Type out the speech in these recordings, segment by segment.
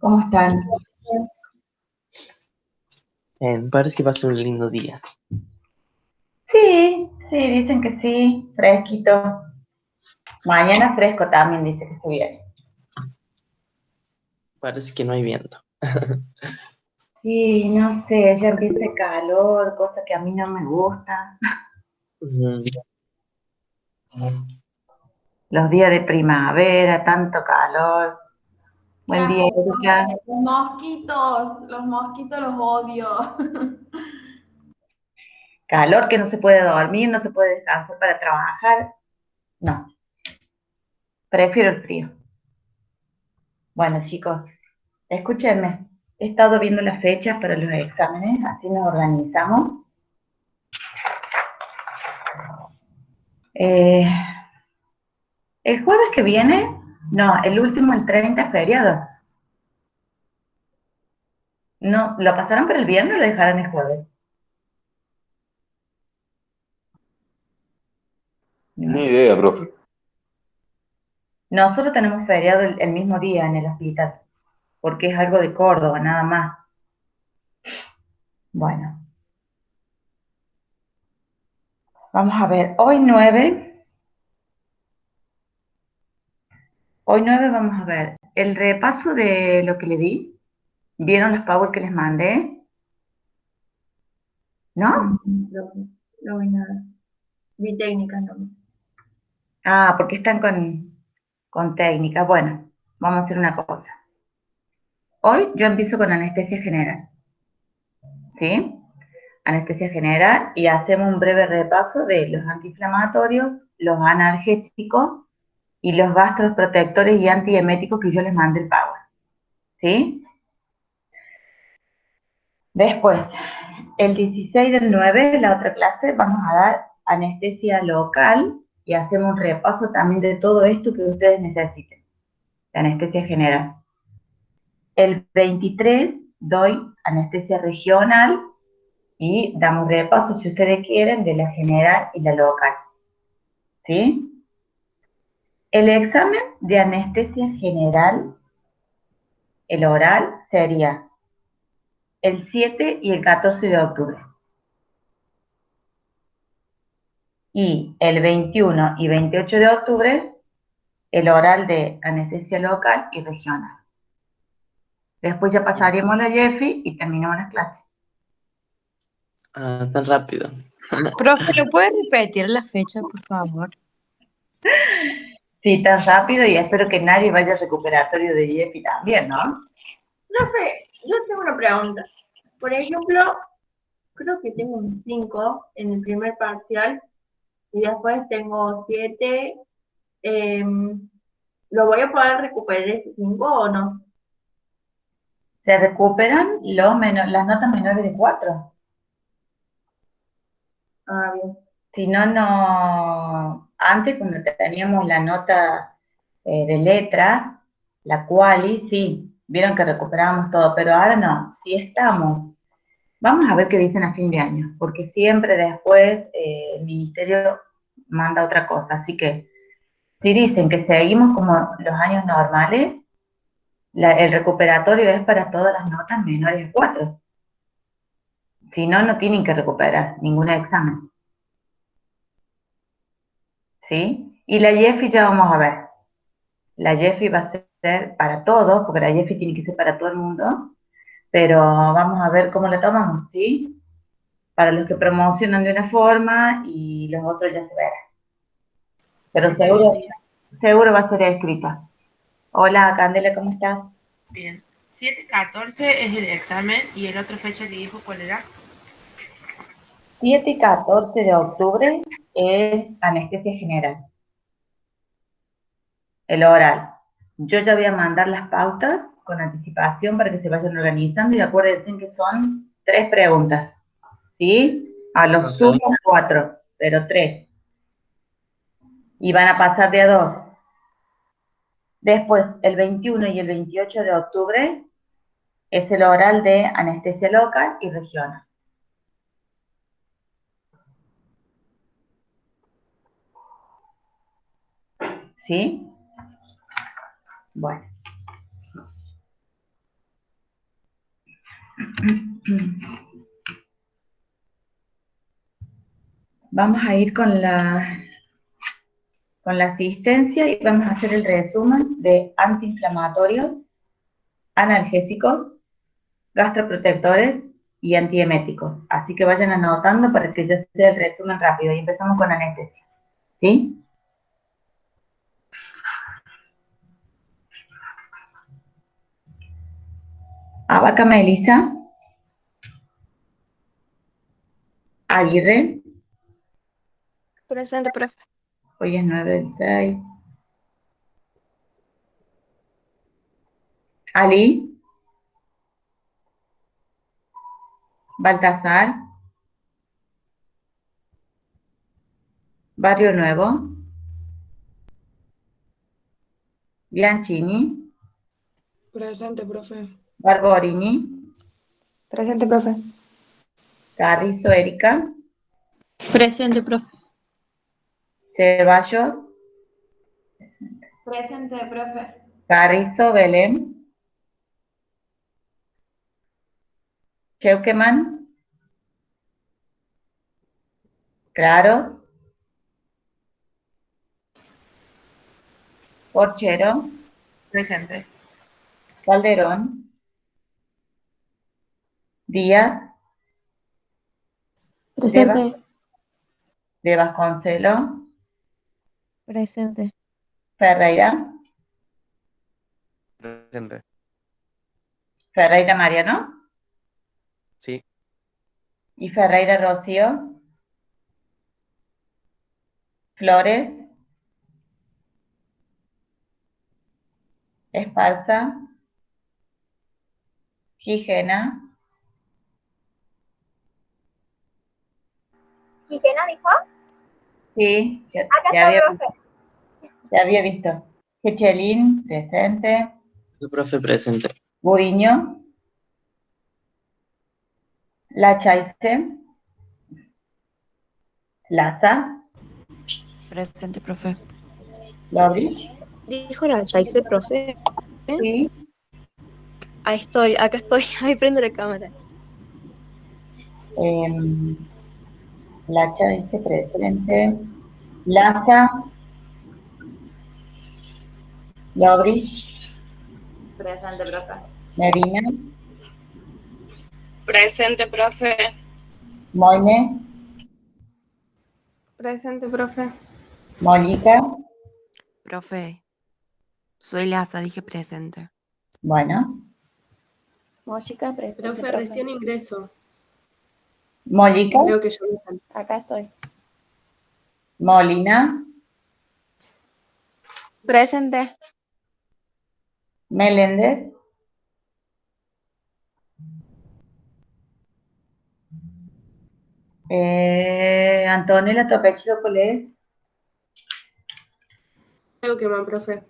¿Cómo están? Parece que va a ser un lindo día. Sí, sí, dicen que sí, fresquito. Mañana fresco también dice que se viene. Parece que no hay viento. Sí, no sé, ya empieza el calor, cosa que a mí no me gusta. Mm, Los días de primavera, tanto calor. Qué Buen día, asco. Erika. Los mosquitos los odio. Calor que no se puede dormir, no se puede descansar para trabajar. No, prefiero el frío. Bueno, chicos, escúchenme. He estado viendo las fechas para los exámenes, así nos organizamos. Eh, el jueves que viene, no, el último, el 30 es feriado. No, ¿lo pasarán para el viernes o lo dejarán el jueves? Ni No. idea, profe. Nosotros tenemos feriado el mismo día en el hospital, porque es algo de Córdoba, nada más. Bueno, vamos a ver, hoy nueve vamos a ver el repaso de lo que le di. ¿Vieron los power que les mandé? ¿No? No vi nada. Vi técnica, no. Ah, porque están con técnica. Bueno, vamos a hacer una cosa. Hoy yo empiezo con anestesia general, ¿sí? Anestesia general y hacemos un breve repaso de los antiinflamatorios, los analgésicos y los gastroprotectores y antieméticos que yo les mandé el Power, ¿sí? Después, el 16 del 9, la otra clase, vamos a dar anestesia local y hacemos un repaso también de todo esto que ustedes necesiten, de anestesia general. El 23 doy anestesia regional y damos repaso, si ustedes quieren, de la general y la local, ¿sí? El examen de anestesia general, el oral, sería el 7 y el 14 de octubre. Y el 21 y 28 de octubre, el oral de anestesia local y regional. Después ya y es- pasaríamos la Jeffy y terminamos las clases. Tan rápido. Profe, ¿lo puede repetir la fecha, por favor? Sí, tan rápido y espero que nadie vaya al recuperatorio de Jeffy también, ¿no? Profe, yo tengo una pregunta. Por ejemplo, creo que tengo un 5 en el primer parcial y después tengo 7. ¿Lo voy a poder recuperar ese 5 o no? Se recuperan las notas menores de 4. Ah, bien. Si no, no. Antes, cuando teníamos la nota de letras, la quali, sí, vieron que recuperábamos todo, pero ahora no. Si estamos, vamos a ver qué dicen a fin de año, porque siempre después el ministerio manda otra cosa. Así que, si dicen que seguimos como los años normales, el recuperatorio es para todas las notas menores de 4. Si no, no tienen que recuperar ningún examen. ¿Sí? Y la Jeffy ya vamos a ver. La Jeffy va a ser para todos, porque la Jeffy tiene que ser para todo el mundo, pero vamos a ver cómo la tomamos, ¿sí? Para los que promocionan de una forma y los otros ya se verá. Pero Profe, buen seguro, día. seguro va a ser escrita. Hola, Candela, ¿cómo estás? Bien. 7-14 es el examen y el otro fecha que dijo, ¿cuál era? 7 y 14 de octubre es anestesia general, el oral. Yo ya voy a mandar las pautas con anticipación para que se vayan organizando y acuérdense que son 3 preguntas, ¿sí? A los sumos 4, pero 3. Y van a pasar de a 2. Después, el 21 y el 28 de octubre es el oral de anestesia local y regional, ¿sí? Bueno, Vamos a ir con la asistencia y vamos a hacer el resumen de antiinflamatorios, analgésicos, gastroprotectores y antieméticos. Así que vayan anotando para que yo sea el resumen rápido. Y empezamos con anestesia. ¿Sí? Abaca Melissa. Aguirre. Presente, profe. Hoy es 9 del 6. Ali. Baltasar. Barrio Nuevo. Bianchini. Presente, profe. Barborini. Presente, profe. Carrizo Erika. Presente, profe. Ceballos. Presente, profe. Carrizo Belén. Cheuqueman. Claros. Porchero. Presente. Calderón. Díaz. Presente. De Vasconcelo. Presente. Ferreira. Presente. Ferreira Mariano. Sí. Y Ferreira Rocío. Flores. Esparza. Gijena. ¿Gijena dijo? Sí, ya, Acá ya está, había, profe. ya había visto. Quechelín, presente. El profe presente. Buriño. Lachaise. Laza. Presente, profe. Lobrich. ¿Dijo la Chaise, profe? Sí. Ahí estoy, acá estoy. Ahí prende la cámara. Lachaise, presente. Laza. Lobrich. Presente, profe. Medina. Presente, profe. Moine. Presente, profe. Molica. Profe, soy Laza, dije presente. Bueno. Mochica, presente. Profe, recién ingreso. Molica. Creo que yo me salí. Acá estoy. Molina. Presente. Meléndez. Antonella, ¿tu apellido cuál es? Creo que más, profe.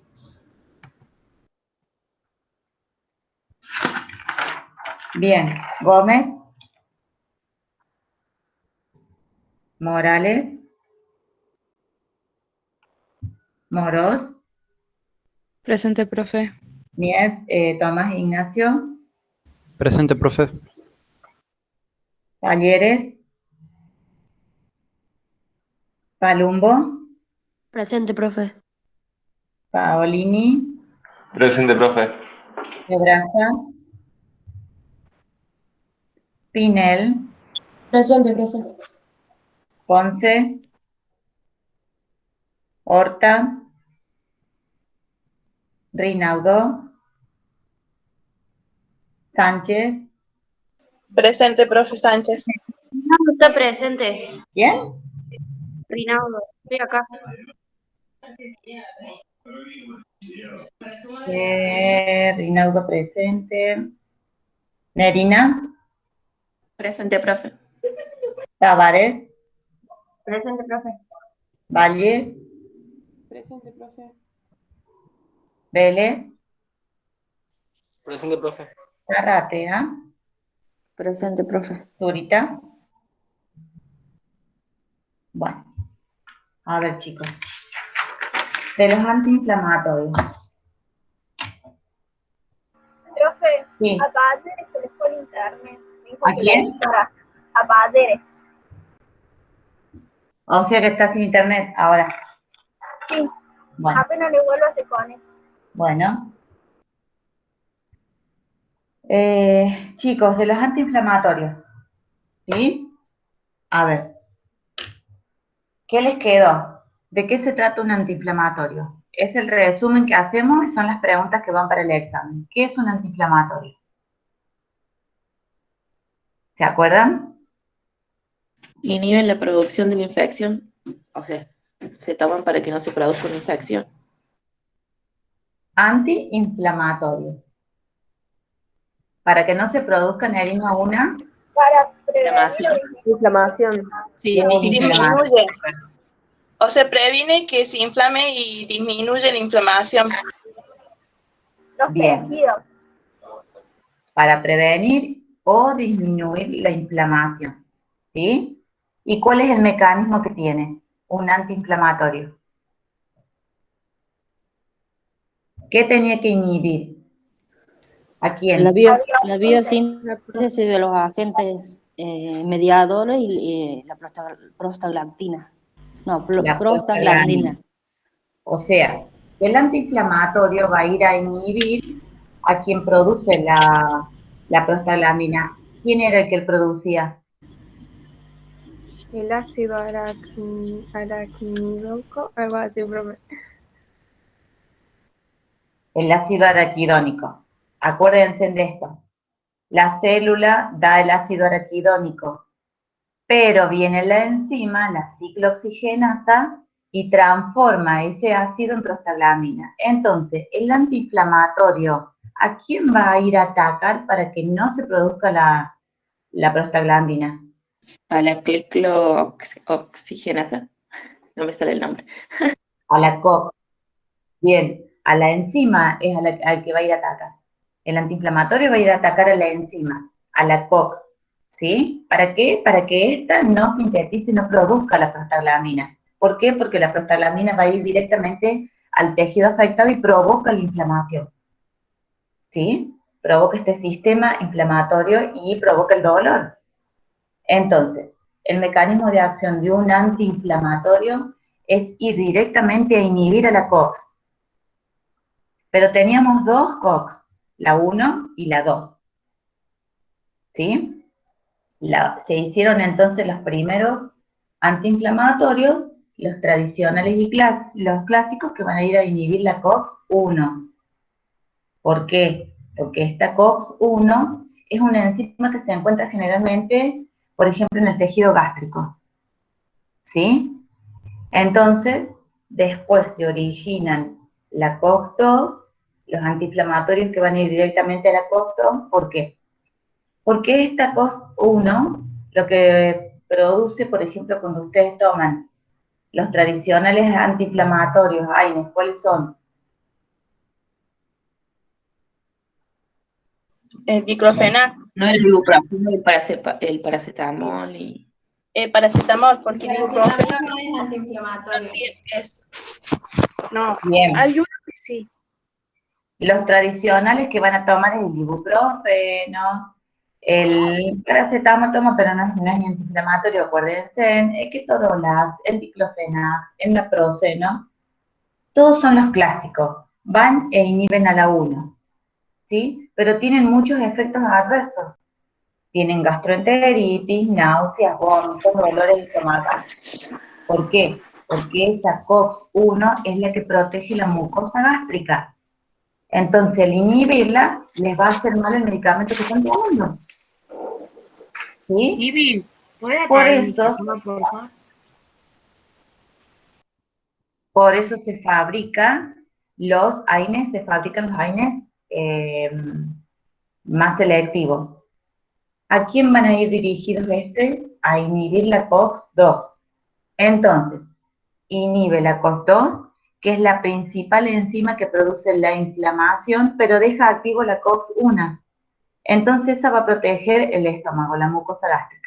Bien. Gómez. Morales. Moros. Presente, profe. Mies, Tomás Ignacio. Presente, profe. Talleres. Palumbo. Presente, profe. Paolini. Presente, profe. Pedraza. Pinel. Presente, profe. Ponce. Horta. Rinaudo. Sánchez. Presente, profe Sánchez. No está presente. ¿Bien? Rinaldo. Estoy acá. Rinaudo presente. Nerina. Presente, profe. Tavares. Presente, profe. Valles. Presente, profe. Vélez. Presente, profe. Zarratea. Presente, profe. Zurita. Bueno, a ver chicos. De los antiinflamatorios. Profe, Sí. acá se les fue por internet. ¿A quién? A padre. O sea que está sin internet ahora. Sí, Bueno, apenas le vuelvo se conecta. bueno. Chicos, de los antiinflamatorios, ¿sí? A ver, ¿qué les quedó? ¿De qué se trata un antiinflamatorio? Es el resumen que hacemos y son las preguntas que van para el examen. ¿Qué es un antiinflamatorio? ¿Se acuerdan? Inhiben la producción de la infección, o sea, se toman para que no se produzca una infección. Antiinflamatorio. Para que no se produzca en el una Para prevenir Inflamación. Inflamación. Sí, Disminuye. O se previene que se inflame y disminuye la inflamación. los Bien. tejidos. Para prevenir o disminuir la inflamación, ¿sí? ¿Y cuál es el mecanismo que tiene un antiinflamatorio? ¿Qué tenía que inhibir? ¿A quién? La biosíntesis de los agentes mediadores y la prostaglandina. No, La prostaglandina. O sea, el antiinflamatorio va a ir a inhibir a quien produce la prostaglandina. ¿Quién era el que producía? El ácido araquidónico, algo así, profe. El ácido araquidónico. Acuérdense de esto. La célula da el ácido araquidónico, pero viene la enzima, la ciclooxigenasa, y transforma ese ácido en prostaglandina. Entonces, el antiinflamatorio, ¿a quién va a ir a atacar para que no se produzca la prostaglandina? A la ciclooxigenasa, no me sale el nombre. A la COX. Bien, a la enzima es al que va a ir a atacar. El antiinflamatorio va a ir a atacar a la enzima, a la COX, ¿sí? ¿Para qué? Para que ésta no sintetice, no produzca la prostaglandina. ¿Por qué? Porque la prostaglandina va a ir directamente al tejido afectado y provoca la inflamación, ¿sí? Provoca este sistema inflamatorio y provoca el dolor. Entonces, el mecanismo de acción de un antiinflamatorio es ir directamente a inhibir a la COX. Pero teníamos dos COX, la 1 y la 2, ¿sí? Se hicieron entonces los primeros antiinflamatorios, los tradicionales y los clásicos que van a ir a inhibir la COX-1. ¿Por qué? Porque esta COX-1 es una enzima que se encuentra generalmente, por ejemplo, en el tejido gástrico, ¿sí? Entonces, después se originan la COX-2, los antiinflamatorios que van a ir directamente a la COX-2, ¿por qué? Porque esta COX-1 lo que produce, por ejemplo, cuando ustedes toman los tradicionales antiinflamatorios, AINES, ¿cuáles son? El diclofenac. No el ibuprofeno, el paracetamol y... Paracetamol, porque el ibuprofeno es antiinflamatorio. No, Bien. hay uno que sí. Los tradicionales que van a tomar es el ibuprofeno, el paracetamol toma, pero no es antiinflamatorio, acuérdense, el ketorolac, el diclofenac, el naproxeno, todos son los clásicos, van e inhiben a la 1, ¿sí? Pero tienen muchos efectos adversos. Tienen gastroenteritis, náuseas, vómitos, dolores estomacales. ¿Por qué? Porque esa COX-1 es la que protege la mucosa gástrica. Entonces, al inhibirla, les va a hacer mal el medicamento que están tomando. ¿Sí? Ivy, ¿puedes Por apagar el eso, micrófono, por favor? por eso se fabrican los AINES, más selectivos. ¿A quién van a ir dirigidos a inhibir la COX-2? Entonces, inhibe la COX-2, que es la principal enzima que produce la inflamación, pero deja activo la COX-1. Entonces, esa va a proteger el estómago, la mucosa gástrica.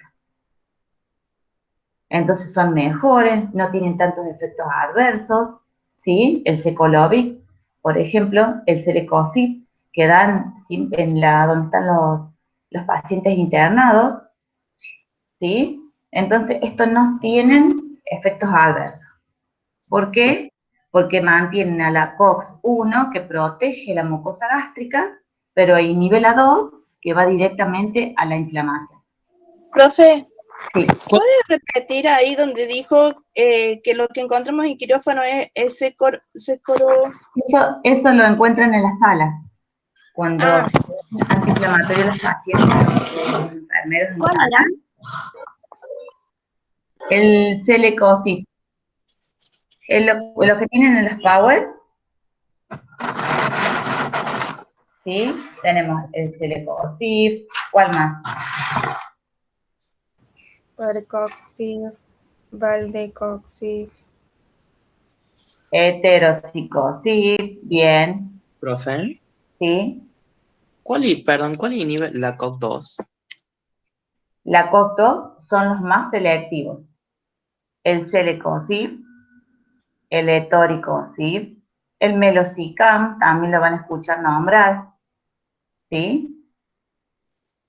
Entonces, son mejores, no tienen tantos efectos adversos, ¿sí? El Secolovix, por ejemplo, el Cerecosip, que dan donde están los pacientes internados, ¿sí? Entonces, estos no tienen efectos adversos. ¿Por qué? Porque mantienen a la COX-1 que protege la mucosa gástrica, pero inhibe la 2 que va directamente a la inflamación. Profe, Sí. ¿puede repetir ahí donde dijo que lo que encontramos en quirófano es Eso lo encuentran en las salas. Cuando antiinflamatorio los pacientes, los enfermeros en ¿Cuál sala, el Celecoxib. Lo que tienen en los Power, ¿sí? Tenemos el Celecoxib, ¿cuál más? Parecoxib, Valdecoxib. Heterociclosib, bien, Profe, ¿sí? ¿cuál inhibe la COX-2? La COX-2 son los más selectivos. El Celecoxib, el Etoricosib, el Melosicam, también lo van a escuchar nombrar, ¿sí?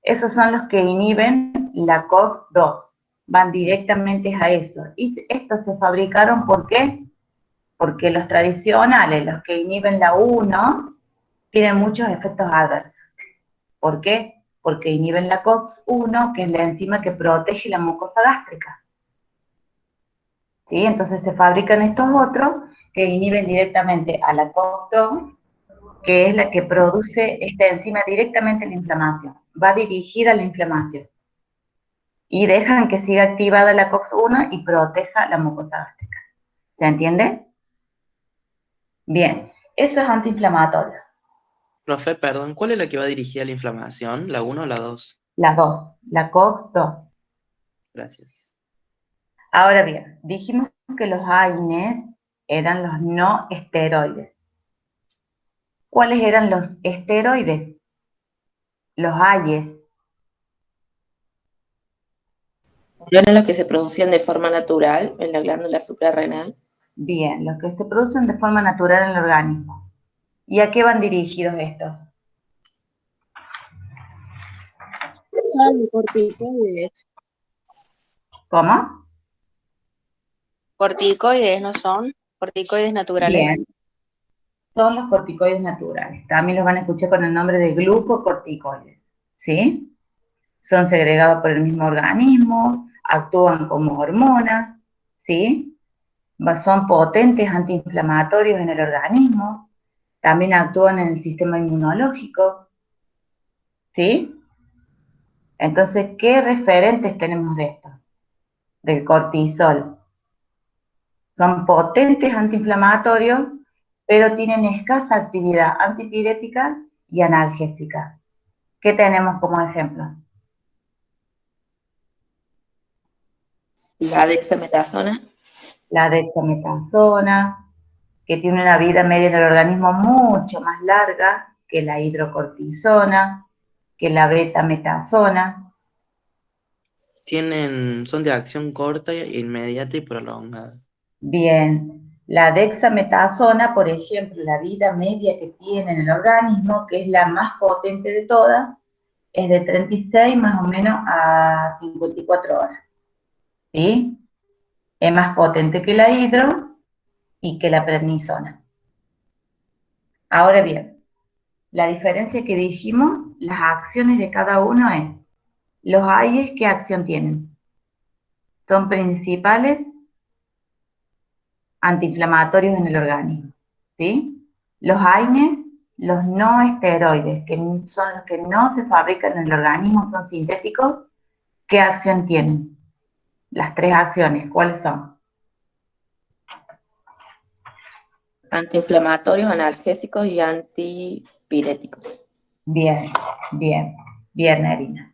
Esos son los que inhiben la COX-2, van directamente a eso. Y estos se fabricaron, ¿por qué? Porque los tradicionales, los que inhiben la 1, tienen muchos efectos adversos. ¿Por qué? Porque inhiben la COX-1, que es la enzima que protege la mucosa gástrica. ¿Sí? Entonces se fabrican estos otros que inhiben directamente a la COX-2, que es la que produce esta enzima directamente la inflamación. Va dirigida a la inflamación. Y dejan que siga activada la COX-1 y proteja la mucosa gástrica. ¿Se entiende? Bien, eso es antiinflamatorio. Profe, perdón, ¿cuál es la que va dirigida a la inflamación? ¿La 1 o la 2? La 2, la COX-2. Gracias. Ahora bien, dijimos que los AINES eran los no esteroides. ¿Cuáles eran los esteroides? Los AIES. Eran los que se producían de forma natural en la glándula suprarrenal. Bien, los que se producen de forma natural en el organismo. ¿Y a qué van dirigidos estos? Son corticoides. ¿Cómo? Corticoides, ¿no son? Corticoides naturales. Bien, son los corticoides naturales. También los van a escuchar con el nombre de glucocorticoides, ¿sí? Son segregados por el mismo organismo, actúan como hormonas, ¿sí? Son potentes antiinflamatorios en el organismo, también actúan en el sistema inmunológico, ¿sí? Entonces, ¿qué referentes tenemos de esto? Del cortisol. Son potentes antiinflamatorios, pero tienen escasa actividad antipirética y analgésica. ¿Qué tenemos como ejemplo? La dexametasona. La dexametasona, que tiene una vida media en el organismo mucho más larga que la hidrocortisona, que la betametasona. Son de acción corta, inmediata y prolongada. Bien, la dexametasona, por ejemplo, la vida media que tiene en el organismo, que es la más potente de todas, es de 36 más o menos a 54 horas. ¿Sí? Es más potente que la hidro y que la prednisona. Ahora bien, la diferencia que dijimos, las acciones de cada uno es, los AIES, ¿qué acción tienen? Son principales antiinflamatorios en el organismo, ¿sí? Los AINES, los no esteroides, que son los que no se fabrican en el organismo, son sintéticos, ¿qué acción tienen? Las tres acciones, ¿cuáles son? Antiinflamatorios, analgésicos y antipiréticos. Bien, bien, bien, Nerina.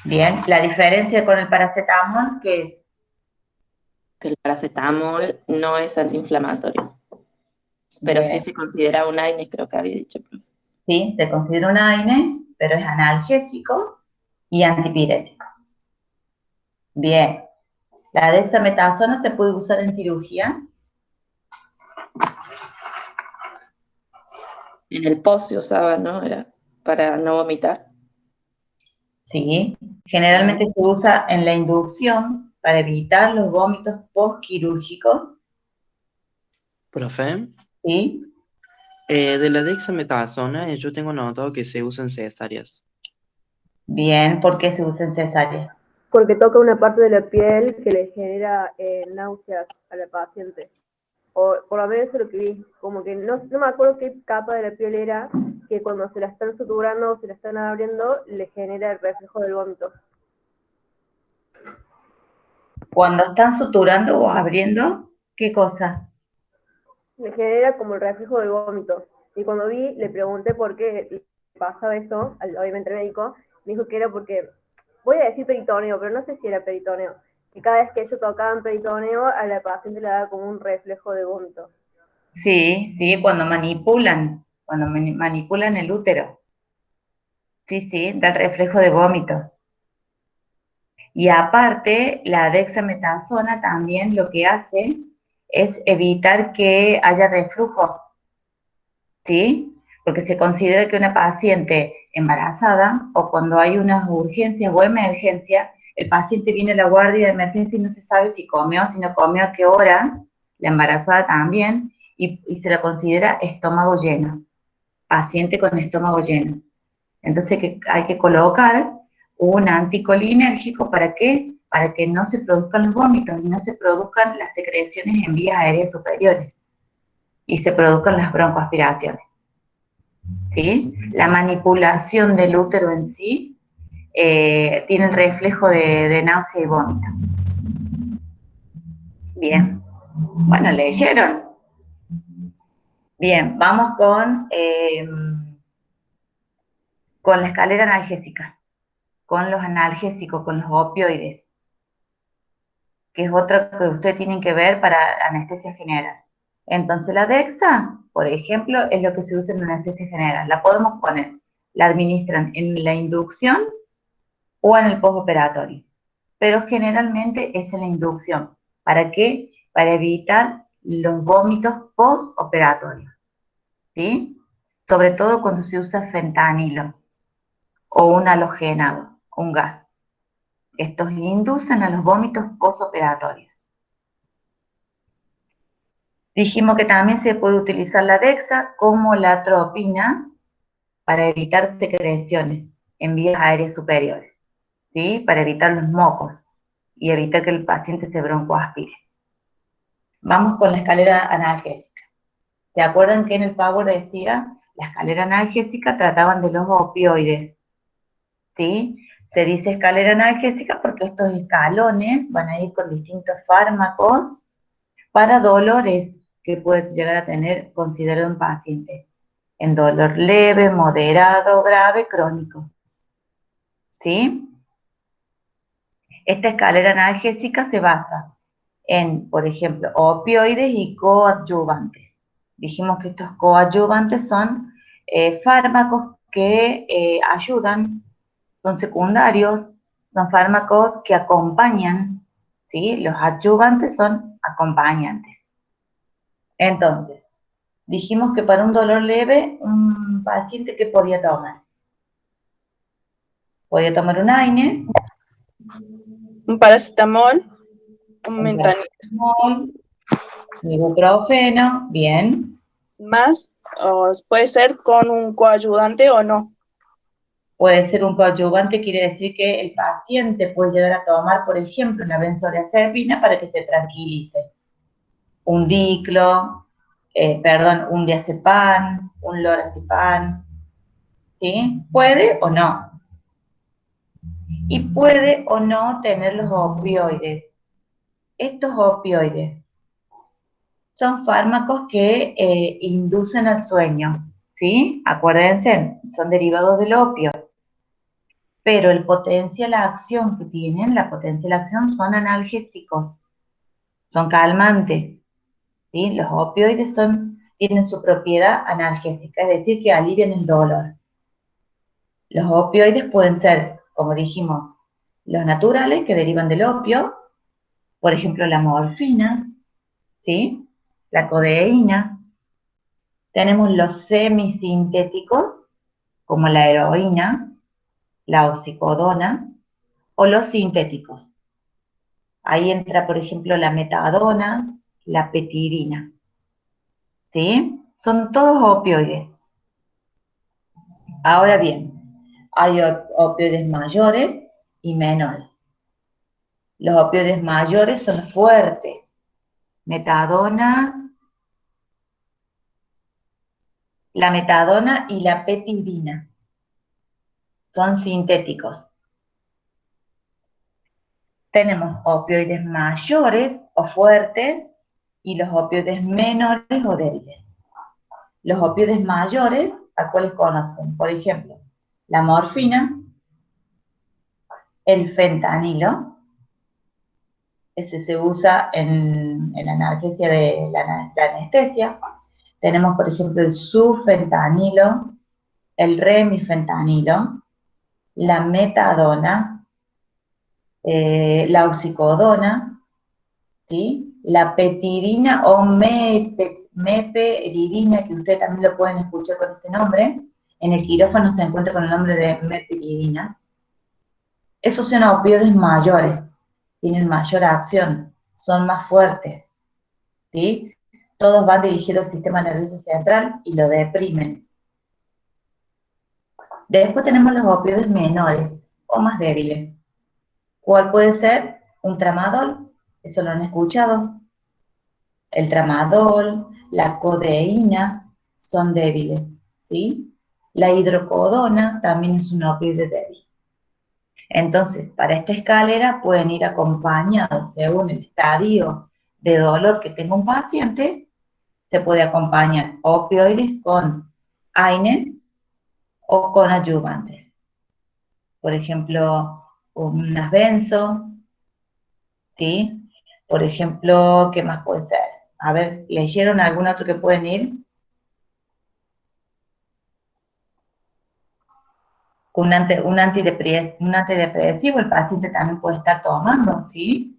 Bien, la diferencia con el paracetamol, que es Que el paracetamol no es antiinflamatorio. Pero bien, sí se considera un AINES, creo que había dicho. sí, se considera un AINE, pero es analgésico y antipirético. Bien, la dexametasona se puede usar en cirugía. En el post se usaba, ¿no? Era para no vomitar. ¿sí? Generalmente se usa en la inducción para evitar los vómitos postquirúrgicos, Profe, ¿sí? de la dexametasona yo tengo notado que se usa en cesáreas. Bien, ¿por qué se usa en cesárea? Porque toca una parte de la piel que le genera náuseas a la paciente. O por lo menos eso es lo que vi, como que no me acuerdo qué capa de la piel era, que cuando se la están suturando o se la están abriendo, le genera el reflejo del vómito. Cuando están suturando o abriendo, ¿qué cosa? Le genera como el reflejo del vómito. Y cuando vi, le pregunté por qué le pasaba eso, obviamente al médico, me dijo que era porque, voy a decir peritoneo, pero no sé si era peritoneo, que cada vez que ellos tocaban peritoneo, a la paciente le daba como un reflejo de vómito. Sí, sí, cuando manipulan el útero. Sí, sí, da el reflejo de vómito. Y aparte, la dexametasona también lo que hace es evitar que haya reflujo, ¿sí? Porque se considera que una paciente embarazada o cuando hay unas urgencias o emergencia, el paciente viene a la guardia de emergencia y no se sabe si comió, si no comió, a qué hora, la embarazada también, y se la considera estómago lleno, paciente con estómago lleno. Entonces hay que colocar un anticolinérgico, ¿para qué? Para que no se produzcan los vómitos y no se produzcan las secreciones en vías aéreas superiores y se produzcan las broncoaspiraciones, ¿sí? La manipulación del útero en sí tiene el reflejo de náusea y vómito. Bien. Bueno, ¿leyeron? Bien, vamos con la escalera analgésica, con los analgésicos, con los opioides, que es otra que ustedes tienen que ver para anestesia general. Entonces la Dexa, por ejemplo, es lo que se usa en anestesia general. La podemos poner, la administran en la inducción o en el postoperatorio, pero generalmente es en la inducción. ¿Para qué? Para evitar los vómitos postoperatorios, ¿sí? Sobre todo cuando se usa fentanilo o un halogenado, un gas. Estos inducen a los vómitos postoperatorios. Dijimos que también se puede utilizar la Dexa como la atropina para evitar secreciones en vías aéreas superiores, ¿sí? Para evitar los mocos y evitar que el paciente se broncoaspire. Vamos con la escalera analgésica. ¿Se acuerdan que en el Power decía la escalera analgésica trataban de los opioides? ¿Sí? Se dice escalera analgésica porque estos escalones van a ir con distintos fármacos para dolores que puede llegar a tener considerado un paciente, en dolor leve, moderado, grave, crónico. ¿Sí? Esta escalera analgésica se basa en, por ejemplo, opioides y coadyuvantes. Dijimos que estos coadyuvantes son fármacos que ayudan, son secundarios, son fármacos que acompañan, ¿sí? Los adyuvantes son acompañantes. Entonces, dijimos que para un dolor leve, un paciente que podía tomar. Podía tomar un AINES, Un paracetamol, un metanol, ibuprofeno, bien. más, o puede ser con un coayudante o no. Puede ser un coadyuvante, quiere decir que el paciente puede llegar a tomar, por ejemplo, una benzodiazepina para que se tranquilice. Un diclo, un diazepam, un lorazepam, ¿sí? Puede o no. Y puede o no tener los opioides. Estos opioides son fármacos que inducen al sueño, ¿sí? Acuérdense, son derivados del opio. Pero el potencial acción que tienen, la potencial acción son analgésicos, son calmantes, ¿sí? Los opioides tienen su propiedad analgésica, es decir, que alivian el dolor. Los opioides pueden ser, como dijimos, los naturales que derivan del opio, por ejemplo, la morfina, ¿sí? La codeína. Tenemos los semisintéticos, como la heroína, la oxicodona o los sintéticos. Ahí entra, por ejemplo, la metadona, la petidina. ¿Sí? Son todos opioides. Ahora bien, hay opioides mayores y menores. Los opioides mayores son los fuertes. Metadona, la metadona y la petidina. Son sintéticos. Tenemos opioides mayores o fuertes y los opioides menores o débiles. Los opioides mayores, ¿a cuáles conocen? Por ejemplo, la morfina, el fentanilo, ese se usa en la analgesia de la anestesia. Tenemos, por ejemplo, el sufentanilo, el remifentanilo, la metadona, la oxicodona, ¿sí? La petidina o meperidina, que ustedes también lo pueden escuchar con ese nombre. En el quirófano se encuentra con el nombre de meperidina. Esos son opioides mayores, tienen mayor acción, son más fuertes, ¿sí? Todos van dirigidos al sistema nervioso central y lo deprimen. Después tenemos los opioides menores o más débiles. ¿Cuál puede ser? Un tramadol, eso lo han escuchado. El tramadol, la codeína son débiles, ¿sí? La hidrocodona también es un opioide débil. Entonces, para esta escalera pueden ir acompañados según el estadio de dolor que tenga un paciente. Se puede acompañar opioides con AINES o con adyuvantes. Por ejemplo, unas benzo, ¿sí? Por ejemplo, ¿qué más puede ser? A ver, ¿leyeron algún otro que pueden ir? Un antidepresivo el paciente también puede estar tomando, ¿sí?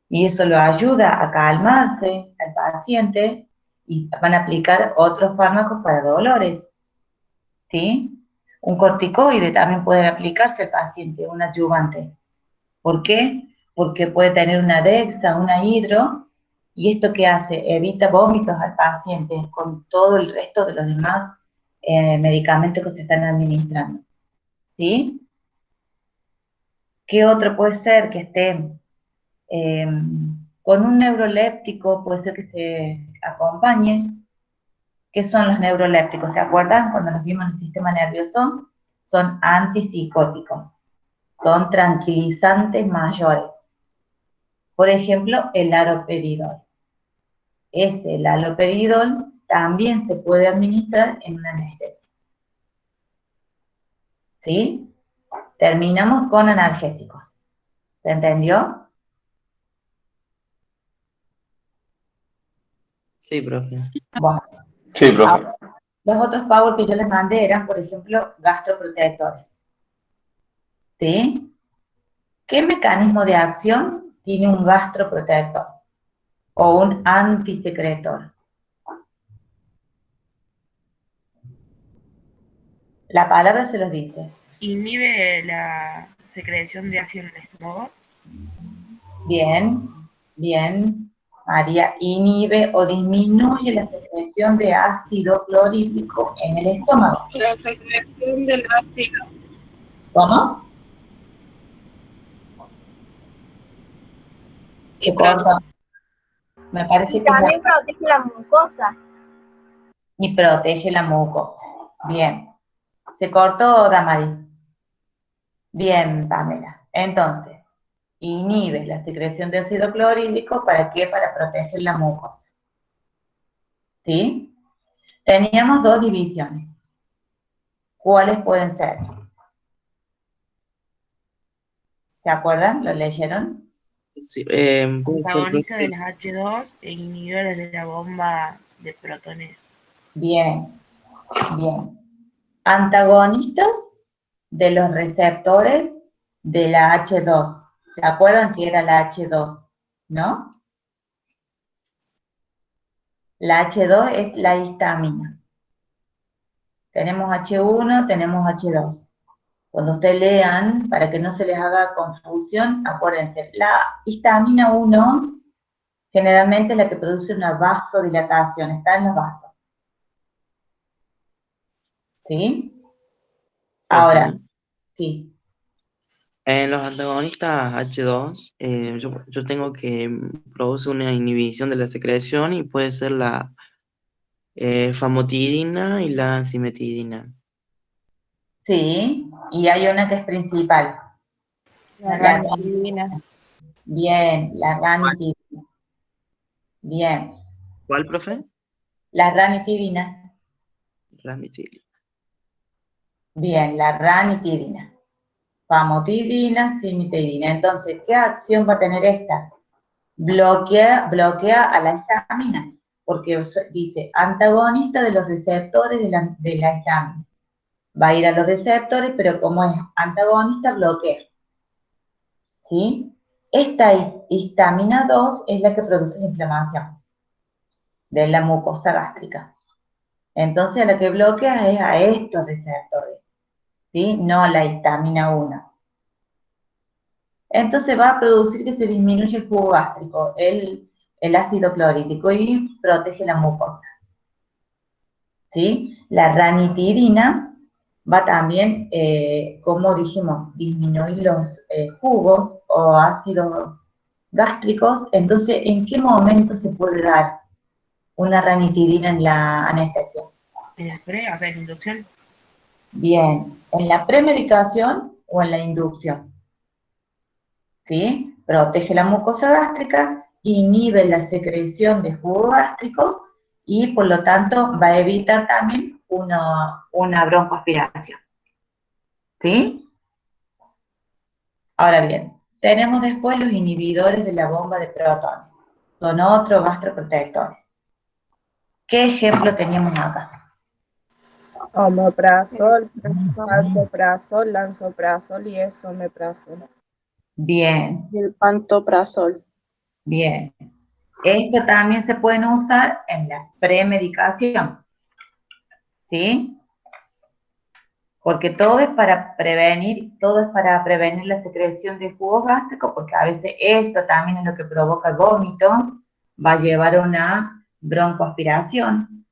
Y eso lo ayuda a calmarse al paciente y van a aplicar otros fármacos para dolores, ¿sí? Un corticoide también puede aplicarse al paciente, un adyuvante. ¿Por qué? Porque puede tener una dexa, una hidro, y esto ¿qué hace? Evita vómitos al paciente con todo el resto de los demás medicamentos que se están administrando, ¿sí? ¿Qué otro puede ser que esté con un neuroléptico? Puede ser que se acompañe. ¿Qué son los neurolépticos? ¿Se acuerdan cuando los vimos en el sistema nervioso? Son antipsicóticos, son tranquilizantes mayores. Por ejemplo, el haloperidol. El haloperidol también se puede administrar en una anestesia. ¿Sí? Terminamos con analgésicos. ¿Se entendió? Sí, profe. Bueno. Sí, profe. Los otros power que yo les mandé eran, por ejemplo, gastroprotectores. ¿Sí? ¿Qué mecanismo de acción tiene un gastroprotector o un antisecretor? La palabra se los dice. Inhibe la secreción de ácido en el estómago. Bien, bien. María, inhibe o disminuye la secreción de ácido clorhídrico en el estómago. La secreción del ácido. ¿Cómo? Se corta. Me parece Y que también protege la mucosa. y protege la mucosa. Bien. Se cortó, Damaris. Bien, Pamela. Entonces, inhibe la secreción de ácido clorhídrico, ¿para qué? Para proteger la mucosa. ¿Sí? Teníamos dos divisiones. ¿Cuáles pueden ser? ¿Se acuerdan? ¿Lo leyeron? Sí, Antagonista de las H2 e inhibidores de la bomba de protones. Bien, bien. Antagonistas de los receptores de la H2. ¿Se acuerdan que era la H2? ¿No? La H2 es la histamina. Tenemos H1, tenemos H2. Cuando ustedes lean, para que no se les haga confusión, acuérdense, la histamina 1 generalmente es la que produce una vasodilatación, está en los vasos. ¿Sí? Ahora, Profe, sí. en los antagonistas H2, yo tengo que produce una inhibición de la secreción y puede ser la famotidina y la cimetidina. Sí, y hay una que es principal. La La ranitidina. Bien, la ranitidina. Bien, ¿Cuál, profe? la ranitidina. Ranitidina. Bien, la ranitidina. Famotidina, cimetidina. Entonces, ¿qué acción va a tener esta? Bloquea a la histamina, porque dice antagonista de los receptores de la histamina. Va a ir a los receptores, pero como es antagonista, bloquea. ¿Sí? Esta histamina 2 es la que produce la inflamación de la mucosa gástrica. Entonces, la que bloquea es a estos receptores, ¿sí? No la histamina 1. Entonces va a producir que se disminuya el jugo gástrico, el ácido clorhídrico y protege la mucosa. ¿Sí? La ranitidina va también, como dijimos, disminuir los jugos o ácidos gástricos. Entonces, ¿en qué momento se puede dar una ranitidina en la anestesia? En el pre, o sea, en la inducción. Bien, ¿en la premedicación o en la inducción? ¿Sí? Protege la mucosa gástrica, inhibe la secreción de jugo gástrico y por lo tanto va a evitar también una broncoaspiración. ¿Sí? Ahora bien, tenemos después los inhibidores de la bomba de protones. Son otros gastroprotectores. ¿Qué ejemplo teníamos acá? Omeprazol, pantoprazol, lansoprazol y esomeprazol. Bien, El pantoprazol. bien. Esto también se pueden usar en la premedicación. ¿Sí? Porque todo es para prevenir la secreción de jugos gástricos, porque a veces esto también es lo que provoca el vómito, va a llevar a una broncoaspiración,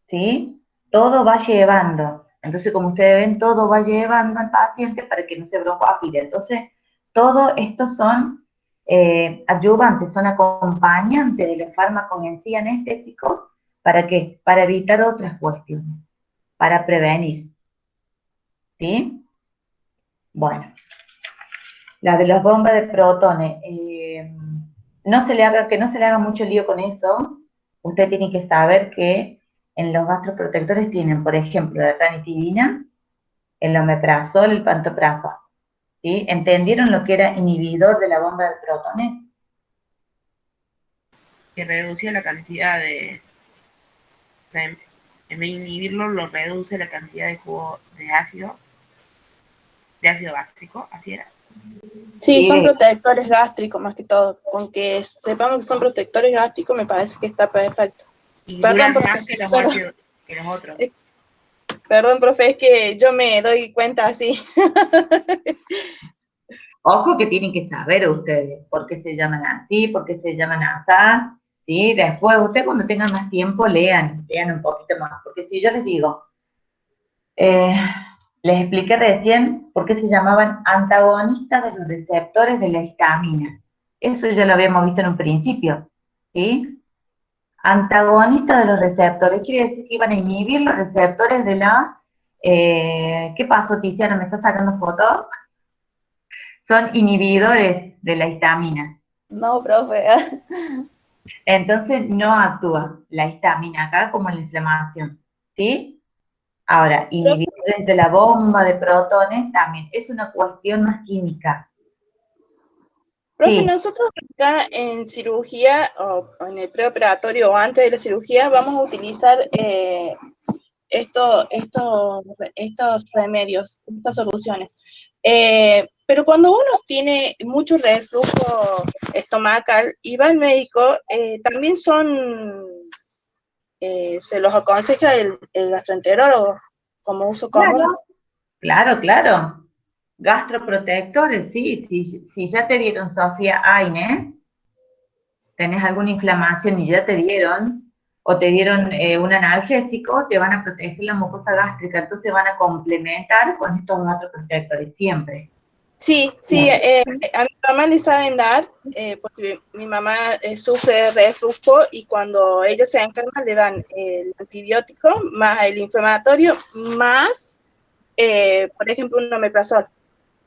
¿sí? Todo va llevando. Entonces, como ustedes ven, todo va llevando al paciente para que no se broncoaspire. Entonces, todos estos son adyuvantes, son acompañantes de los fármacos en sí anestésicos. ¿Para qué? Para evitar otras cuestiones, para prevenir. ¿Sí? Bueno, la de las bombas de protones, que no se le haga mucho lío con eso. Usted tiene que saber que en los gastroprotectores tienen, por ejemplo, la ranitidina, el omeprazol, el pantoprazol. ¿Sí? ¿Entendieron lo que era inhibidor de la bomba de protones? Que reducía la cantidad de. O sea, en vez de inhibirlo, lo reduce la cantidad de jugo de ácido gástrico, así era. Sí, son protectores gástricos más que todo. Con que sepamos que son protectores gástricos me parece que está perfecto. Y Perdón, duran profe, más que los ácidos, que los otros. Perdón, profe, es que yo me doy cuenta así. Ojo que tienen que saber ustedes por qué se llaman así, por qué se llaman así, ¿sí? Después, ustedes cuando tengan más tiempo, lean un poquito más, porque si yo les digo, les expliqué recién por qué se llamaban antagonistas de los receptores de la histamina. Eso ya lo habíamos visto en un principio, ¿sí? Antagonistas de los receptores, quiere decir que iban a inhibir los receptores de la... ¿Qué pasó, Tiziana? ¿Me estás sacando fotos? Son inhibidores de la histamina. No, profe. Entonces no actúa la histamina acá como en la inflamación, ¿sí? Ahora, inhibidores de la bomba de protones también es una cuestión más química. Profe, Sí. nosotros acá en cirugía o en el preoperatorio o antes de la cirugía vamos a utilizar estos remedios, estas soluciones. Pero cuando uno tiene mucho reflujo estomacal y va al médico, también se los aconseja el gastroenterólogo como uso común. Claro, claro. Gastroprotectores, sí. Si ya te dieron, Sofía, AINE, tenés alguna inflamación y ya te dieron, o te dieron un analgésico, te van a proteger la mucosa gástrica, entonces van a complementar con estos gastroprotectores, siempre. Sí, a mi mamá le saben dar, porque mi mamá sufre de reflujo y cuando ella se enferma le dan el antibiótico, más el inflamatorio, más, por ejemplo, un omeprazol.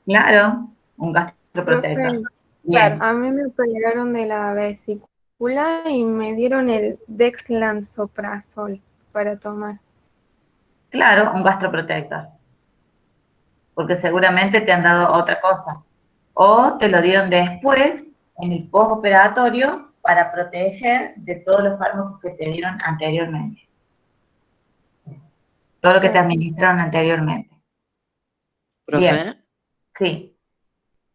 Claro, un gastroprotector. Profe, Bien. a mí me operaron de la vesícula y me dieron el dexlansoprazol para tomar. Claro, un gastroprotector. Porque seguramente te han dado otra cosa. O te lo dieron después, en el postoperatorio, para proteger de todos los fármacos que te dieron anteriormente. Todo lo que te administraron anteriormente. Profe, Bien. Sí.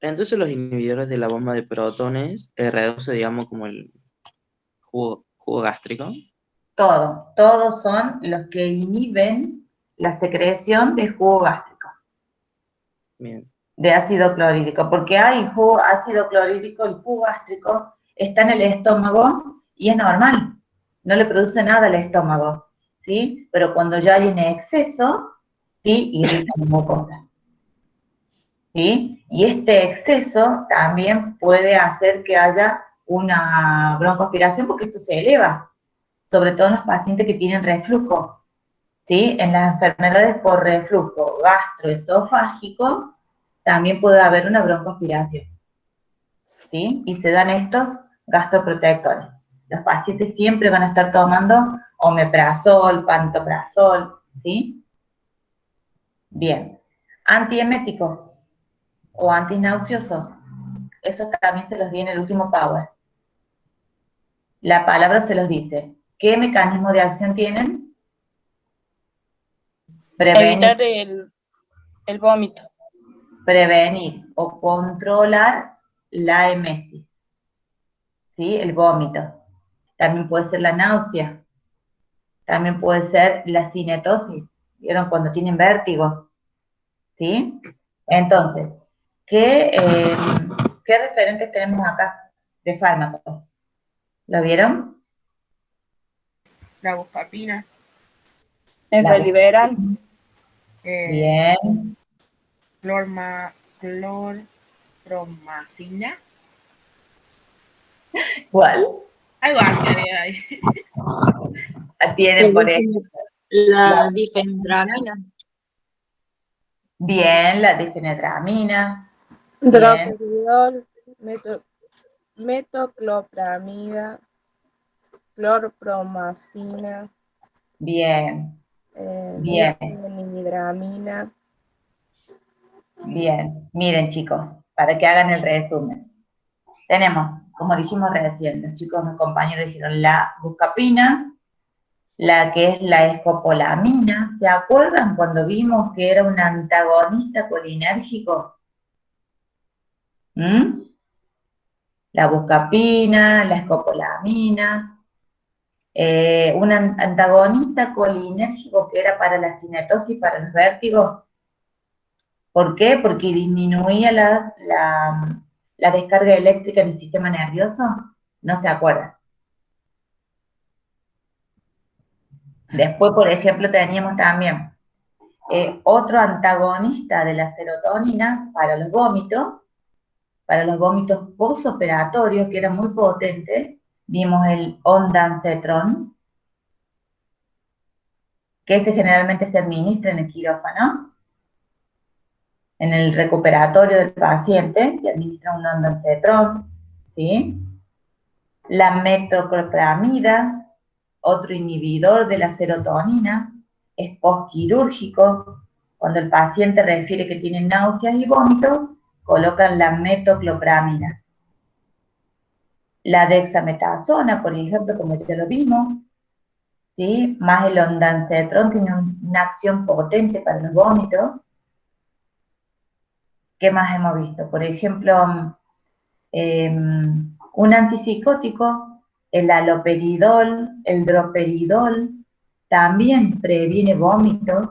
entonces los inhibidores de la bomba de protones reduce, digamos, como el jugo gástrico. Todos son los que inhiben la secreción de jugo gástrico. Bien. De ácido clorhídrico, porque hay ácido clorhídrico, el jugo gástrico está en el estómago y es normal, no le produce nada al estómago, ¿sí? Pero cuando ya hay en exceso, sí, irrita la mucosa, ¿sí? Y este exceso también puede hacer que haya una broncoaspiración porque esto se eleva, sobre todo en los pacientes que tienen reflujo, ¿sí? En las enfermedades por reflujo gastroesofágico, también puede haber una broncoaspiración, ¿sí? Y se dan estos gastroprotectores. Los pacientes siempre van a estar tomando omeprazol, pantoprazol, ¿sí? Bien. Antieméticos o antinauseosos, esos también se los di en el último power. La palabra se los dice. ¿Qué mecanismo de acción tienen? Evitar el vómito. Prevenir o controlar la emesis, ¿sí? El vómito. También puede ser la náusea. También puede ser la cinetosis. ¿Vieron? Cuando tienen vértigo. ¿Sí? Entonces, ¿qué referentes tenemos acá de fármacos? ¿Lo vieron? La buscapina. El Reliberan. Bien. Clorpromacina. ¿Cuál? Algo así. Tienen por ejemplo. La difenidramina. Bien, la difenidramina. Droperidol, metoclopramida, clorpromacina. Bien. Bien. Difenidramina. Bien. Miren, chicos, para que hagan el resumen. Tenemos, como dijimos recién, los chicos, mis compañeros dijeron la buscapina, la que es la escopolamina. ¿Se acuerdan cuando vimos que era un antagonista colinérgico? La buscapina, la escopolamina, un antagonista colinérgico que era para la cinetosis, para los vértigos. ¿Por qué? Porque disminuía la descarga eléctrica en el sistema nervioso. ¿No se acuerdan? Después, por ejemplo, teníamos también otro antagonista de la serotonina para los vómitos postoperatorios, que era muy potente. Vimos el ondansetron, que ese generalmente se administra en el quirófano. En el recuperatorio del paciente se administra un ondansetron, ¿sí? La metoclopramida, otro inhibidor de la serotonina, es postquirúrgico. Cuando el paciente refiere que tiene náuseas y vómitos, colocan la metoclopramida. La dexametasona, por ejemplo, como ya lo vimos, ¿sí? Más el ondansetron tiene una acción potente para los vómitos. ¿Qué más hemos visto? Por ejemplo, un antipsicótico, el haloperidol, el droperidol, también previene vómitos,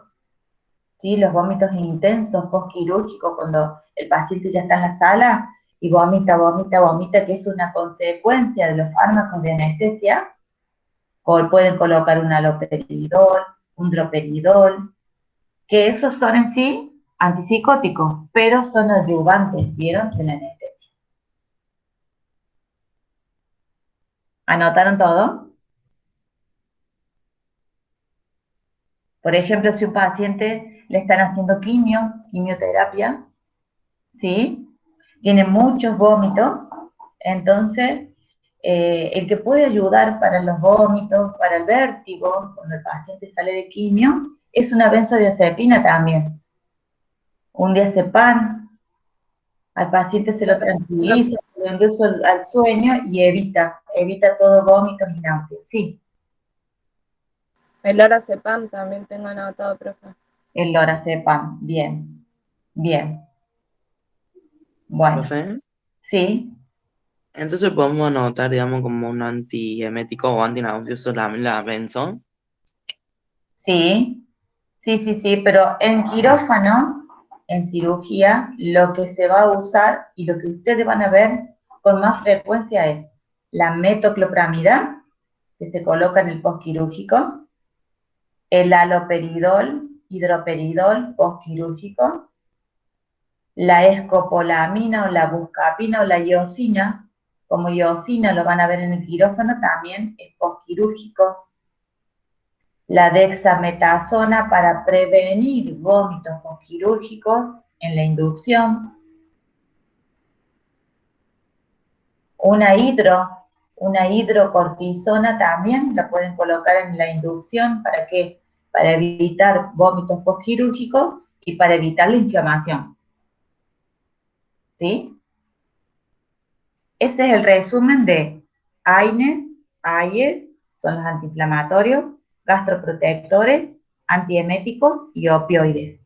¿sí? Los vómitos intensos postquirúrgicos cuando el paciente ya está en la sala y vomita, vomita, vomita, que es una consecuencia de los fármacos de anestesia, pueden colocar un haloperidol, un droperidol, que esos son en sí antipsicóticos, pero son adyuvantes, ¿vieron? De la anestesia. ¿Anotaron todo? Por ejemplo, si un paciente le están haciendo quimioterapia, ¿sí? Tiene muchos vómitos, entonces el que puede ayudar para los vómitos, para el vértigo, cuando el paciente sale de quimio, es una benzodiazepina también. Un diazepam, al paciente se lo tranquiliza, le da ingreso al sueño y evita todo vómitos y náuseas. Sí, El lorazepam también tengo anotado, profe. el lorazepam, bien, bien. Bueno, Profe, sí, entonces podemos anotar, digamos, como un antiemético o antináuseoso la benzo. sí, sí, pero en quirófano, en cirugía, lo que se va a usar y lo que ustedes van a ver con más frecuencia es la metoclopramida, que se coloca en el postquirúrgico, el haloperidol, hidroperidol postquirúrgico, la escopolamina o la buscapina o la iosina, como iosina lo van a ver en el quirófano, también es postquirúrgico. La dexametasona para prevenir vómitos postquirúrgicos en la inducción. Una hidrocortisona también la pueden colocar en la inducción, ¿para qué? Para evitar vómitos postquirúrgicos y para evitar la inflamación. ¿Sí? Ese es el resumen de AINES, AIES, son los antiinflamatorios, gastroprotectores, antieméticos y opioides.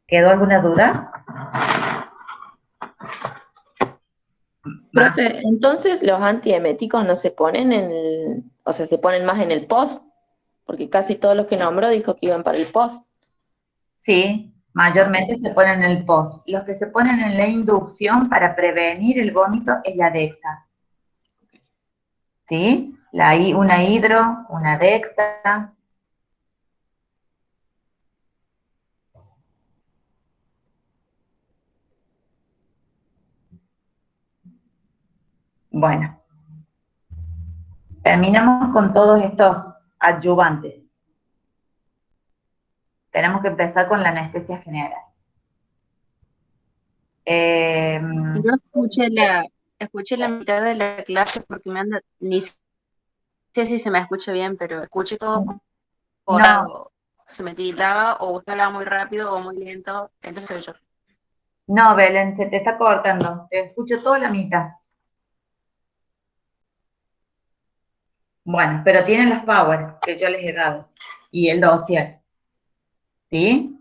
¿Quedó alguna duda? Profe, entonces los antieméticos no se ponen o sea, se ponen más en el post, porque casi todos los que nombró dijo que iban para el post. Sí, mayormente se ponen en el post. Los que se ponen en la inducción para prevenir el vómito es la dexa. ¿Sí? Una hidro, una dexa. Bueno, terminamos con todos estos adyuvantes. Tenemos que empezar con la anestesia general. Yo escuché la mitad de la clase porque ni sé si se me escucha bien, pero escuché todo corado. Se me tildaba o usted hablaba muy rápido o muy lento, entonces yo. No, Belén, se te está cortando. Te escucho toda la mitad. Bueno, pero tienen los power que yo les he dado. Y el dossier. ¿Sí?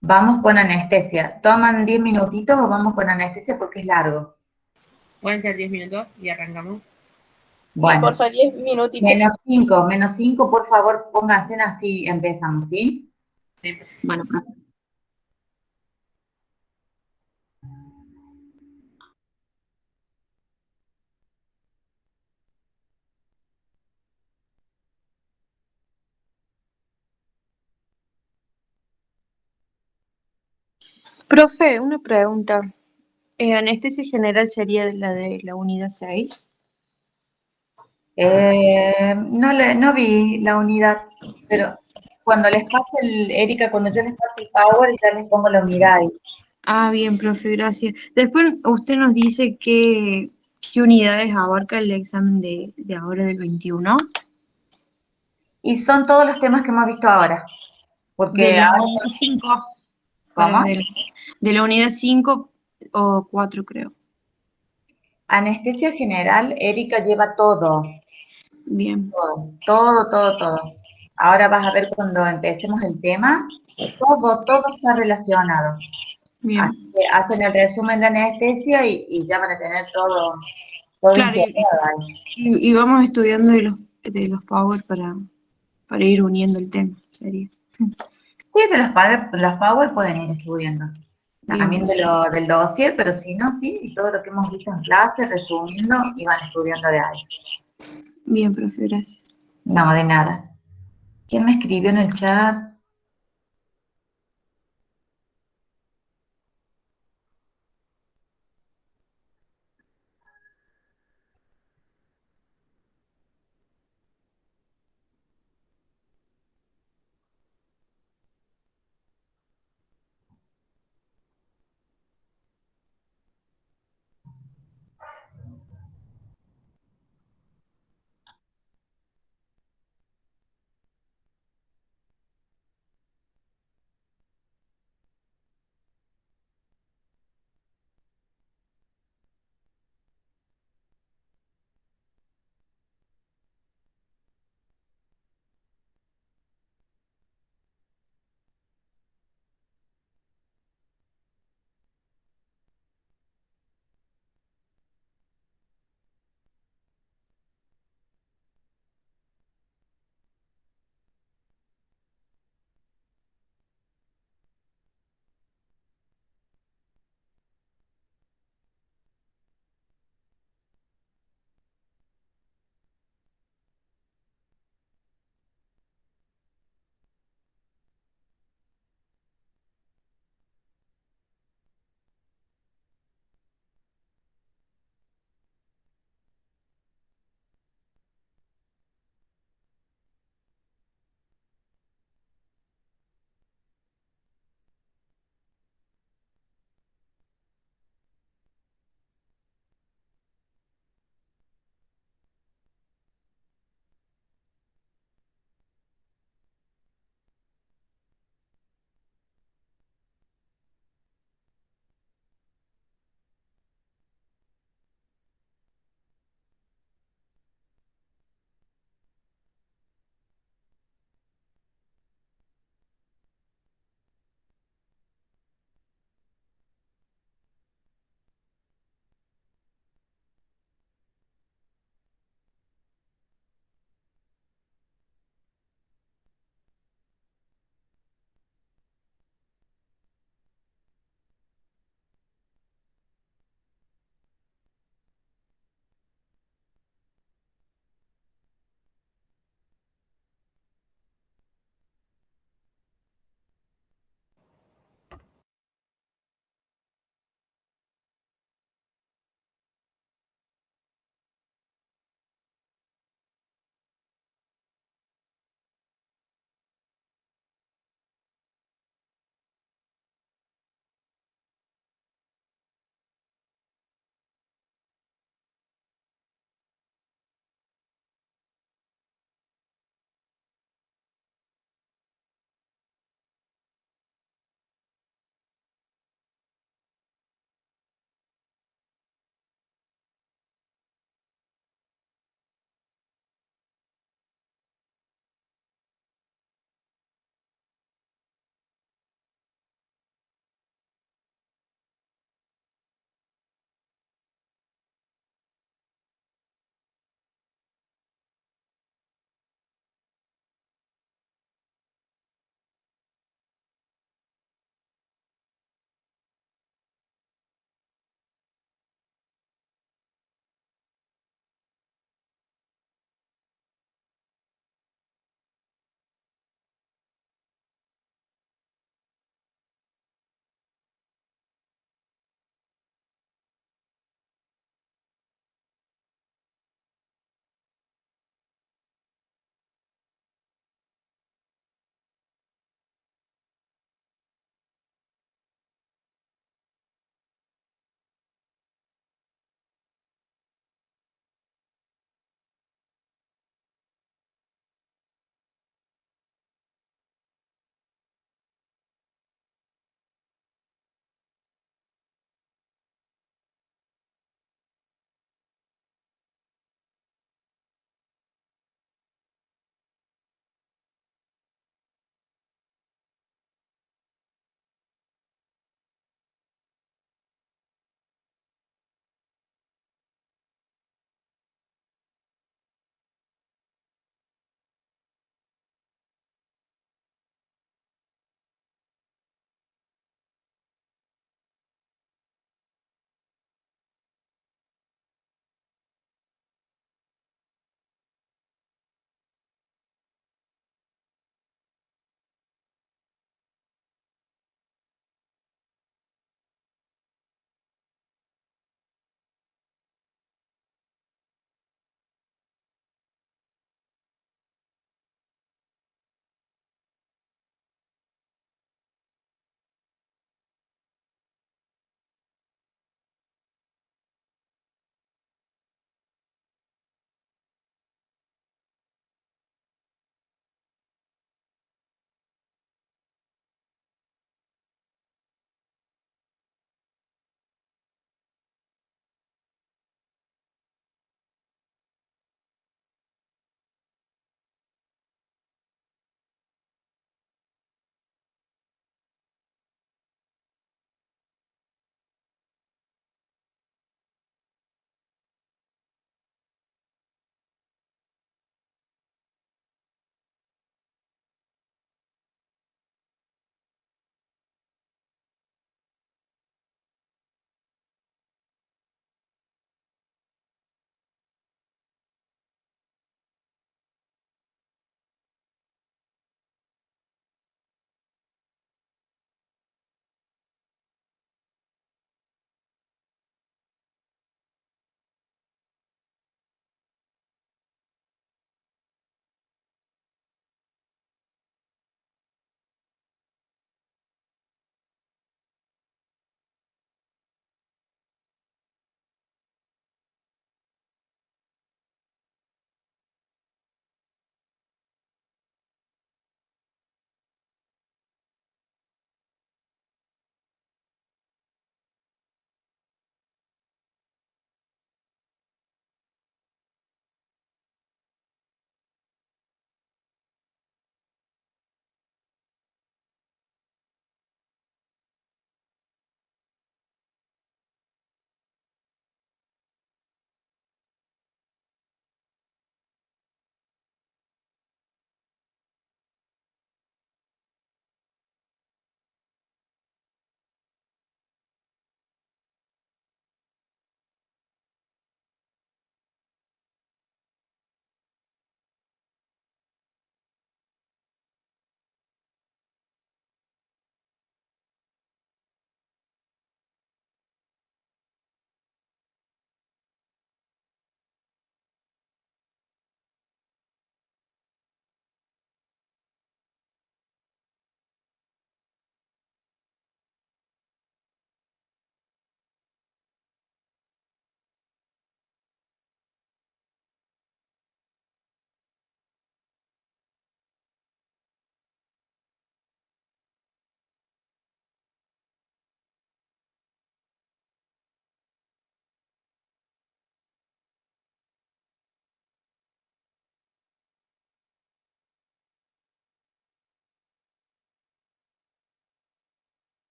Vamos con anestesia. ¿Toman 10 minutitos o vamos con anestesia porque es largo? Pueden ser 10 minutos y arrancamos. Bueno, Sí, porfa, 10 minutitos. menos 5, por favor, pónganse así, empezamos, ¿sí? Sí. Bueno, profe. Profe, una pregunta. ¿Anestesia general sería la de la unidad 6? No vi la unidad, pero cuando les pase Erika, cuando yo les pase el power, ya les pongo la unidad ahí. Ah, bien, profe, gracias. Después usted nos dice qué unidades abarca el examen de ahora del 21. Y son todos los temas que hemos visto ahora. Porque De la ahora, unidad 5. ¿cómo? De la unidad 5 o 4, creo. Anestesia general, Erika lleva todo. Bien. Todo. Ahora vas a ver cuando empecemos el tema, todo está relacionado. Bien. Así que hacen el resumen de anestesia y ya van a tener todo Claro, integrado ahí. y vamos estudiando de los power para ir uniendo el tema, sería. Sí, las Power pueden ir estudiando. También Bien, del dossier, pero si no, sí, y todo lo que hemos visto en clase, resumiendo, y van estudiando de ahí. bien, profe, gracias. No, de nada. ¿Quién me escribió en el chat?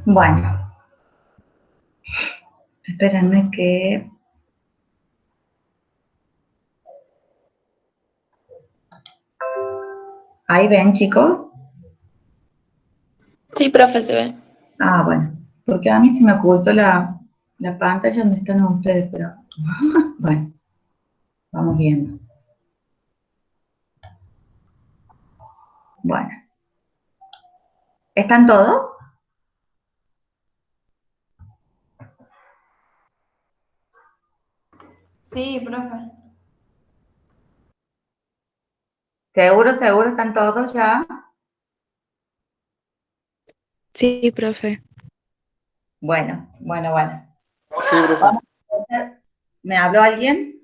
Bueno, espérenme que... ¿Ahí ven, chicos? Sí, profe, se ve. Ah, bueno, porque a mí se me ocultó la pantalla donde están ustedes, pero... Bueno, vamos viendo. Bueno, ¿están todos? Sí, profe. ¿Seguro, seguro están todos ya? Sí, profe. Bueno, bueno, bueno. Sí, profe. Vamos a hacer- ¿Me habló alguien?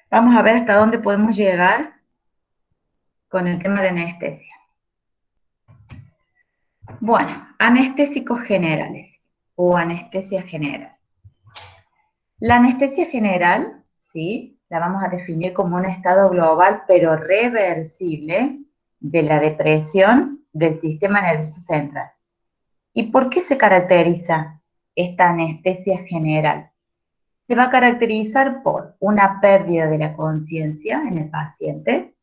Vamos a ver hasta dónde podemos llegar con el tema de anestesia. Bueno, anestésicos generales o anestesia general. La anestesia general, ¿sí? La vamos a definir como un estado global pero reversible de la depresión del sistema nervioso central. ¿Y por qué se caracteriza esta anestesia general? Se va a caracterizar por una pérdida de la conciencia en el paciente,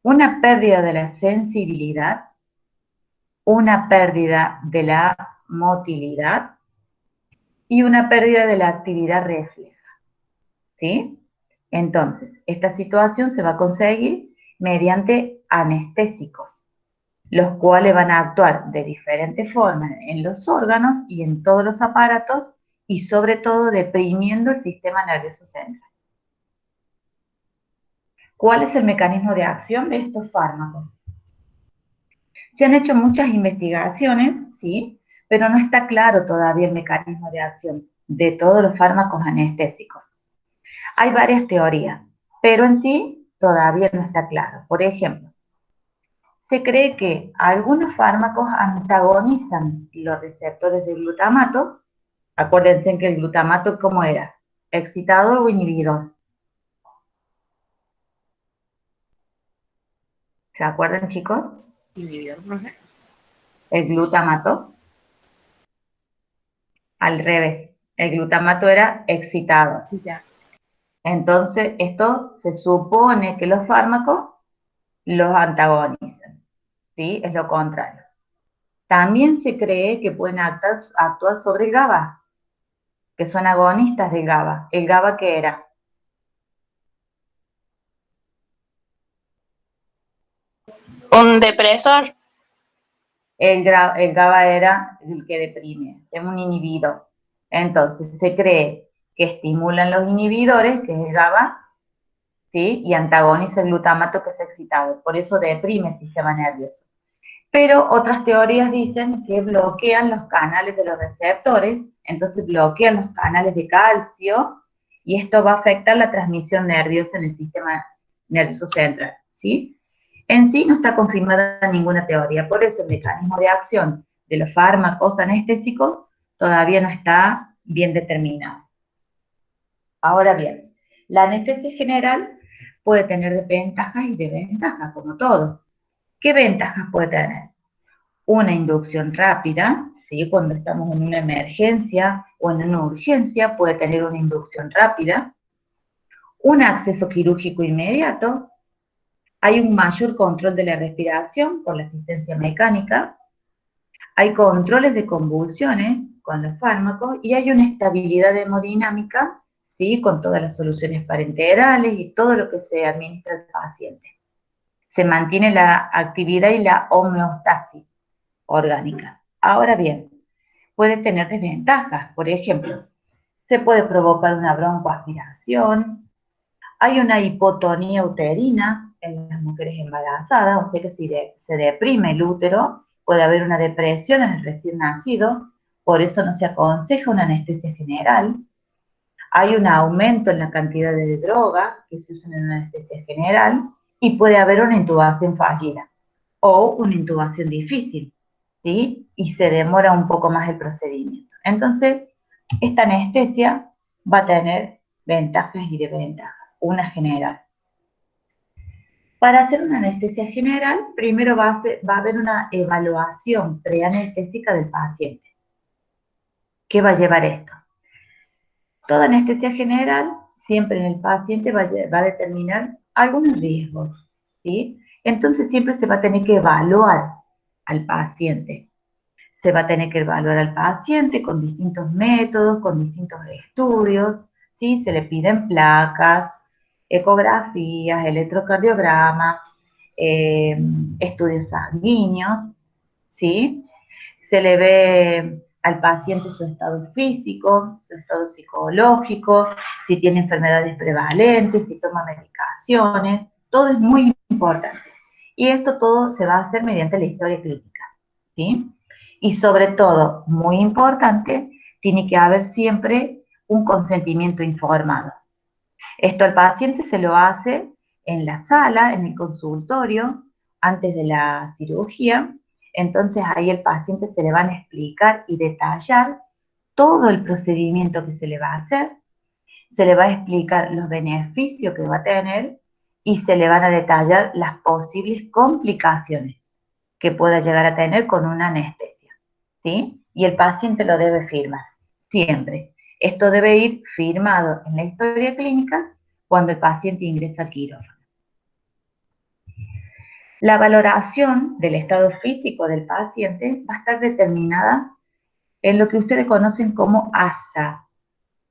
una pérdida de la sensibilidad, una pérdida de la motilidad y una pérdida de la actividad refleja, ¿sí? Entonces, esta situación se va a conseguir mediante anestésicos, los cuales van a actuar de diferentes formas en los órganos y en todos los aparatos y sobre todo deprimiendo el sistema nervioso central. ¿Cuál es el mecanismo de acción de estos fármacos? Se han hecho muchas investigaciones, ¿sí? Pero no está claro todavía el mecanismo de acción de todos los fármacos anestésicos. Hay varias teorías, pero en sí todavía no está claro. Por ejemplo, se cree que algunos fármacos antagonizan los receptores de glutamato. Acuérdense que el glutamato, ¿cómo era? ¿Excitador o inhibidor? ¿Se acuerdan, chicos? Inhibidor, profe. El glutamato, al revés. El glutamato era excitador. Ya. Entonces, esto se supone que los fármacos los antagonizan, ¿sí? Es lo contrario. También se cree que pueden actuar sobre el GABA, que son agonistas del GABA. ¿El GABA qué era? Un depresor. El GABA era el que deprime, es un inhibidor. Entonces, se cree que estimulan los inhibidores, que es el GABA, ¿sí? Y antagoniza el glutamato, que es excitado. Por eso deprime el sistema nervioso. Pero otras teorías dicen que bloquean los canales de los receptores, entonces bloquean los canales de calcio, y esto va a afectar la transmisión nerviosa en el sistema nervioso central, ¿sí? En sí no está confirmada ninguna teoría, por eso el mecanismo de acción de los fármacos anestésicos todavía no está bien determinado. Ahora bien, la anestesia general puede tener ventajas y desventajas, como todo. ¿Qué ventajas puede tener? Una inducción rápida, ¿sí? Cuando estamos en una emergencia o en una urgencia, puede tener una inducción rápida. Un acceso quirúrgico inmediato. Hay un mayor control de la respiración por la asistencia mecánica. Hay controles de convulsiones con los fármacos y hay una estabilidad hemodinámica, ¿sí? Con todas las soluciones parenterales y todo lo que se administra al paciente. Se mantiene la actividad y la homeostasis orgánica. Ahora bien, puede tener desventajas. Por ejemplo, se puede provocar una broncoaspiración, hay una hipotonía uterina en las mujeres embarazadas, o sea que si se deprime el útero, puede haber una depresión en el recién nacido, por eso no se aconseja una anestesia general. Hay un aumento en la cantidad de drogas que se usan en una anestesia general y puede haber una intubación fallida o una intubación difícil, ¿sí? Y se demora un poco más el procedimiento. Entonces, esta anestesia va a tener ventajas y desventajas. Una general. Para hacer una anestesia general, primero va a haber una evaluación preanestésica del paciente. ¿Qué va a llevar esto? Toda anestesia general, siempre en el paciente va a determinar algunos riesgos, ¿sí? Entonces siempre se va a tener que evaluar al paciente. Se va a tener que evaluar al paciente con distintos métodos, con distintos estudios, ¿sí? Se le piden placas, ecografías, electrocardiograma, estudios sanguíneos, ¿sí? Se le ve al paciente su estado físico, su estado psicológico, si tiene enfermedades prevalentes, si toma medicaciones, todo es muy importante. Y esto todo se va a hacer mediante la historia clínica, ¿sí? Y sobre todo, muy importante, tiene que haber siempre un consentimiento informado. Esto al paciente se lo hace en la sala, en el consultorio, antes de la cirugía. Entonces ahí el paciente se le van a explicar y detallar todo el procedimiento que se le va a hacer, se le va a explicar los beneficios que va a tener y se le van a detallar las posibles complicaciones que pueda llegar a tener con una anestesia, ¿sí? Y el paciente lo debe firmar, siempre. Esto debe ir firmado en la historia clínica cuando el paciente ingresa al quirófano. La valoración del estado físico del paciente va a estar determinada en lo que ustedes conocen como ASA,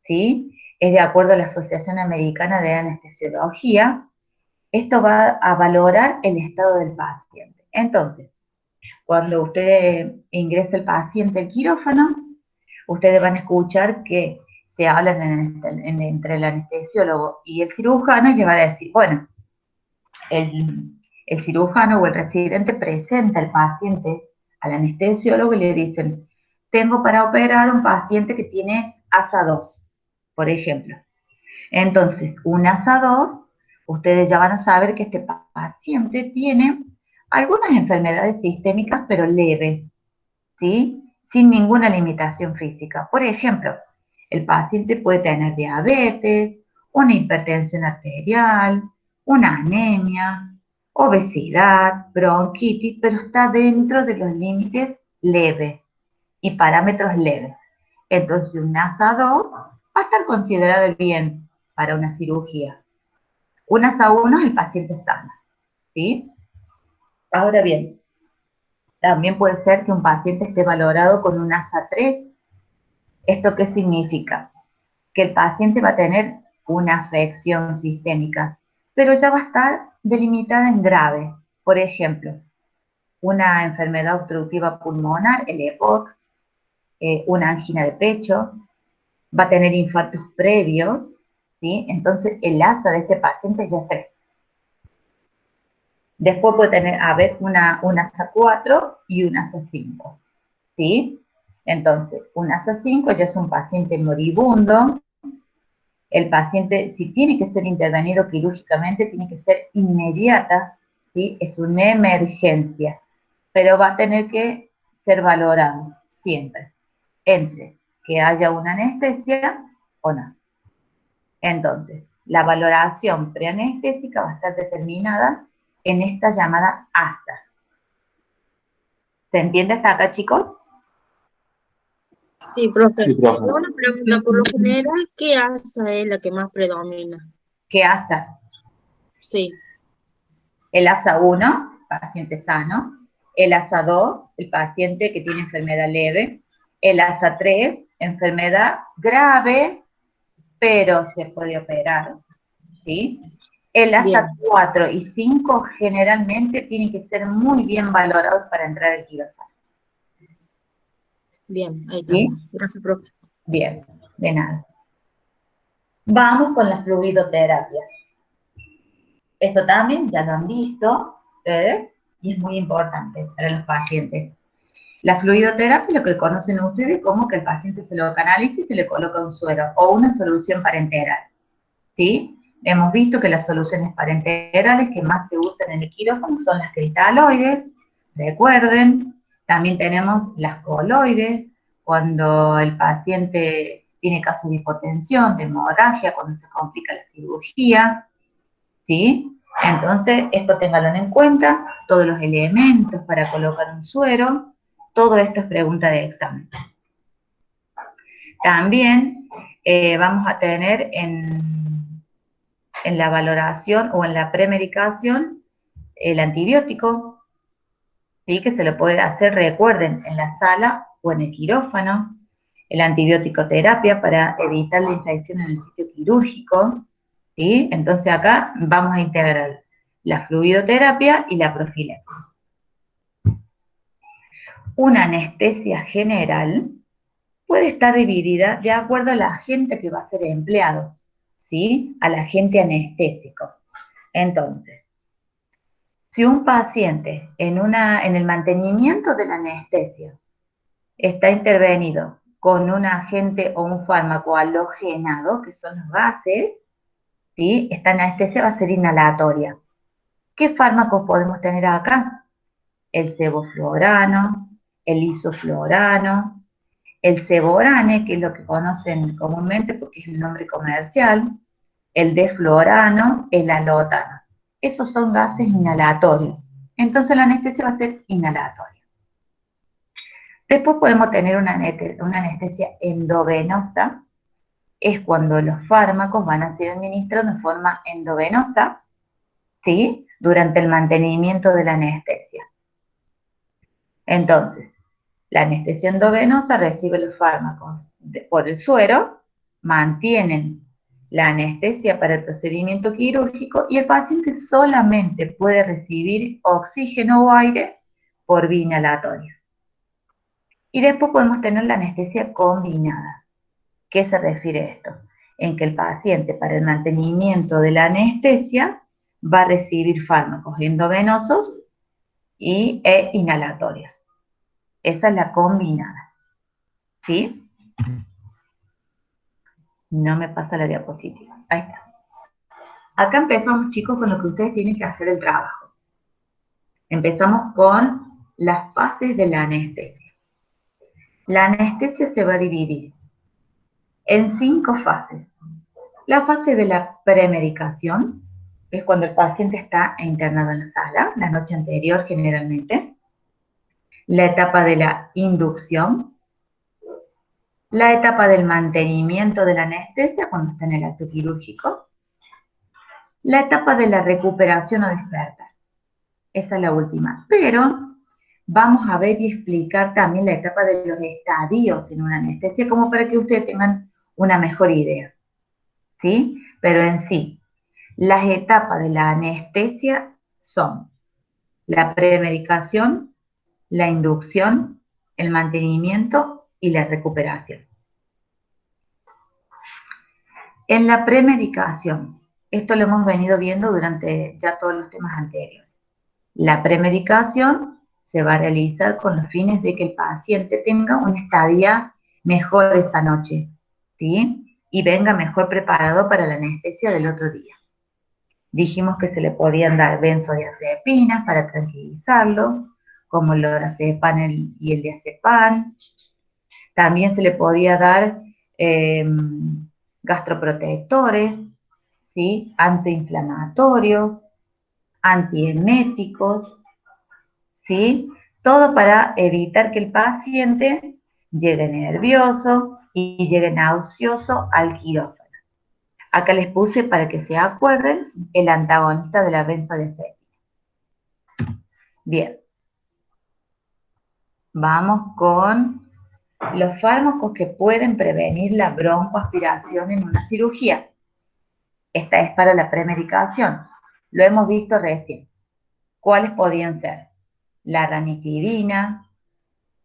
¿sí? Es de acuerdo a la Asociación Americana de Anestesiología. Esto va a valorar el estado del paciente. Entonces, cuando usted ingresa el paciente al quirófano, ustedes van a escuchar que se hablan entre el anestesiólogo y el cirujano y le va a decir, bueno, el cirujano o el residente presenta al paciente al anestesiólogo y le dicen, tengo para operar un paciente que tiene ASA 2, por ejemplo. Entonces, un ASA 2, ustedes ya van a saber que este paciente tiene algunas enfermedades sistémicas, pero leves, ¿sí? Sin ninguna limitación física. Por ejemplo, el paciente puede tener diabetes, una hipertensión arterial, una anemia, obesidad, bronquitis, pero está dentro de los límites leves y parámetros leves. Entonces, un ASA 2 va a estar considerado bien para una cirugía. Un ASA 1 es el paciente sano, ¿sí? Ahora bien, también puede ser que un paciente esté valorado con un ASA 3. ¿Esto qué significa? Que el paciente va a tener una afección sistémica, pero ya va a estar delimitada en grave. Por ejemplo, una enfermedad obstructiva pulmonar, el EPOC, una angina de pecho, va a tener infartos previos, ¿sí? Entonces el ASA de este paciente ya es 3. Después puede haber una ASA 4 y una ASA 5, ¿sí? Entonces, un ASA 5 ya es un paciente moribundo. El paciente, si tiene que ser intervenido quirúrgicamente, tiene que ser inmediata, ¿sí? Es una emergencia, pero va a tener que ser valorado siempre, entre que haya una anestesia o no. Entonces, la valoración preanestésica va a estar determinada en esta llamada ASA. ¿Se entiende hasta acá, chicos? Sí, profe. Sí, profe. Tengo una pregunta. Por lo general, ¿qué ASA es la que más predomina? ¿Qué ASA? Sí. El ASA 1, paciente sano. El ASA 2, el paciente que tiene enfermedad leve. El ASA 3, enfermedad grave, pero se puede operar, ¿sí? El ASA 4 y 5 generalmente tienen que ser muy bien valorados para entrar al quirófano. Bien, ahí está. ¿Sí? Gracias, profe. Bien, de nada. Vamos con la fluidoterapia. Esto también ya lo han visto ustedes y es muy importante para los pacientes. La fluidoterapia es lo que conocen ustedes como que el paciente se lo canaliza y se le coloca un suero o una solución parenteral, ¿sí? Hemos visto que las soluciones parenterales que más se usan en el quirófano son las cristaloides, recuerden. También tenemos las coloides, cuando el paciente tiene casos de hipotensión, de hemorragia, cuando se complica la cirugía, ¿sí? Entonces, esto ténganlo en cuenta, todos los elementos para colocar un suero, todo esto es pregunta de examen. También vamos a tener en la valoración o en la premedicación el antibiótico, ¿sí? Que se lo puede hacer, recuerden, en la sala o en el quirófano, el antibiótico terapia para evitar la infección en el sitio quirúrgico, ¿sí? Entonces acá vamos a integrar la fluidoterapia y la profilaxis. Una anestesia general puede estar dividida de acuerdo al agente que va a ser empleado, ¿sí? Al agente anestésico. Entonces, si un paciente en el mantenimiento de la anestesia está intervenido con un agente o un fármaco halogenado, que son los gases, ¿sí? Esta anestesia va a ser inhalatoria. ¿Qué fármacos podemos tener acá? El sevoflurano, el isoflurano, el ceborane, que es lo que conocen comúnmente porque es el nombre comercial, el deflorano, el alotano. Esos son gases inhalatorios. Entonces la anestesia va a ser inhalatoria. Después podemos tener una anestesia endovenosa, es cuando los fármacos van a ser administrados en forma endovenosa, ¿sí? Durante el mantenimiento de la anestesia. Entonces, la anestesia endovenosa recibe los fármacos por el suero, mantienen la anestesia para el procedimiento quirúrgico y el paciente solamente puede recibir oxígeno o aire por vía inhalatoria. Y después podemos tener la anestesia combinada. ¿Qué se refiere a esto? En que el paciente para el mantenimiento de la anestesia va a recibir fármacos endovenosos e inhalatorios. Esa es la combinada. ¿Sí? No me pasa la diapositiva. Ahí está. Acá empezamos, chicos, con lo que ustedes tienen que hacer el trabajo. Empezamos con las fases de la anestesia. La anestesia se va a dividir en 5 fases. La fase de la premedicación, es cuando el paciente está internado en la sala, la noche anterior generalmente. La etapa de la inducción. La etapa del mantenimiento de la anestesia, cuando está en el acto quirúrgico. La etapa de la recuperación o despertar. Esa es la última. Pero vamos a ver y explicar también la etapa de los estadios en una anestesia, como para que ustedes tengan una mejor idea. ¿Sí? Pero en sí, las etapas de la anestesia son la premedicación, la inducción, el mantenimiento y la recuperación. En la premedicación, esto lo hemos venido viendo durante ya todos los temas anteriores. La premedicación se va a realizar con los fines de que el paciente tenga una estadía mejor esa noche, ¿sí? Y venga mejor preparado para la anestesia del otro día. Dijimos que se le podían dar benzodiazepinas para tranquilizarlo, como el lorazepam y el diazepam. También se le podía dar gastroprotectores, ¿sí? Antiinflamatorios, antieméticos, ¿sí? Todo para evitar que el paciente llegue nervioso y llegue nauseoso al quirófano. Acá les puse para que se acuerden el antagonista de la benzodiazepina. Bien. Vamos con los fármacos que pueden prevenir la broncoaspiración en una cirugía. Esta es para la premedicación. Lo hemos visto recién. ¿Cuáles podían ser? La ranitidina,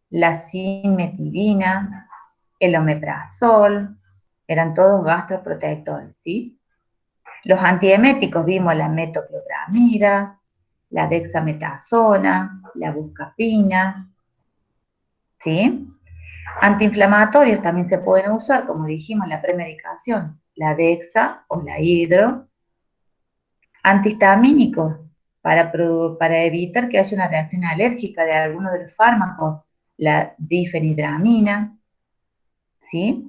la cimetidina, el omeprazol, eran todos gastroprotectores, ¿sí? Los antieméticos vimos la metoclopramida, la dexametasona, la buscapina, ¿sí? Antiinflamatorios también se pueden usar, como dijimos en la premedicación, la dexa o la hidro. Antihistamínicos, para evitar que haya una reacción alérgica de alguno de los fármacos, la difenhidramina, ¿sí?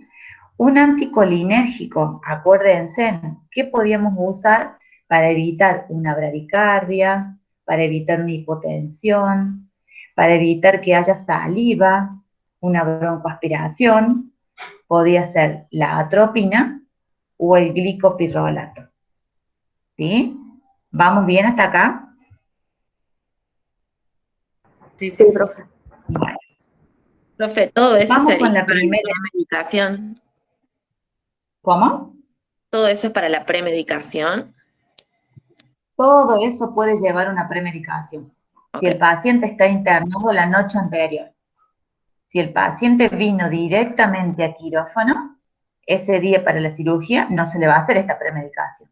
Un anticolinérgico, acuérdense, ¿qué podíamos usar para evitar una bradicardia, para evitar una hipotensión, para evitar que haya saliva, una broncoaspiración? Podía ser la atropina o el glicopirrolato. ¿Sí? ¿Vamos bien hasta acá? Sí, profe. Bueno. Profe, todo eso Vamos sería con la para la primera. premedicación. ¿Cómo? Todo eso es para la premedicación. Todo eso puede llevar una premedicación. Si el paciente está internado la noche anterior, si el paciente vino directamente a quirófano, ese día para la cirugía no se le va a hacer esta premedicación.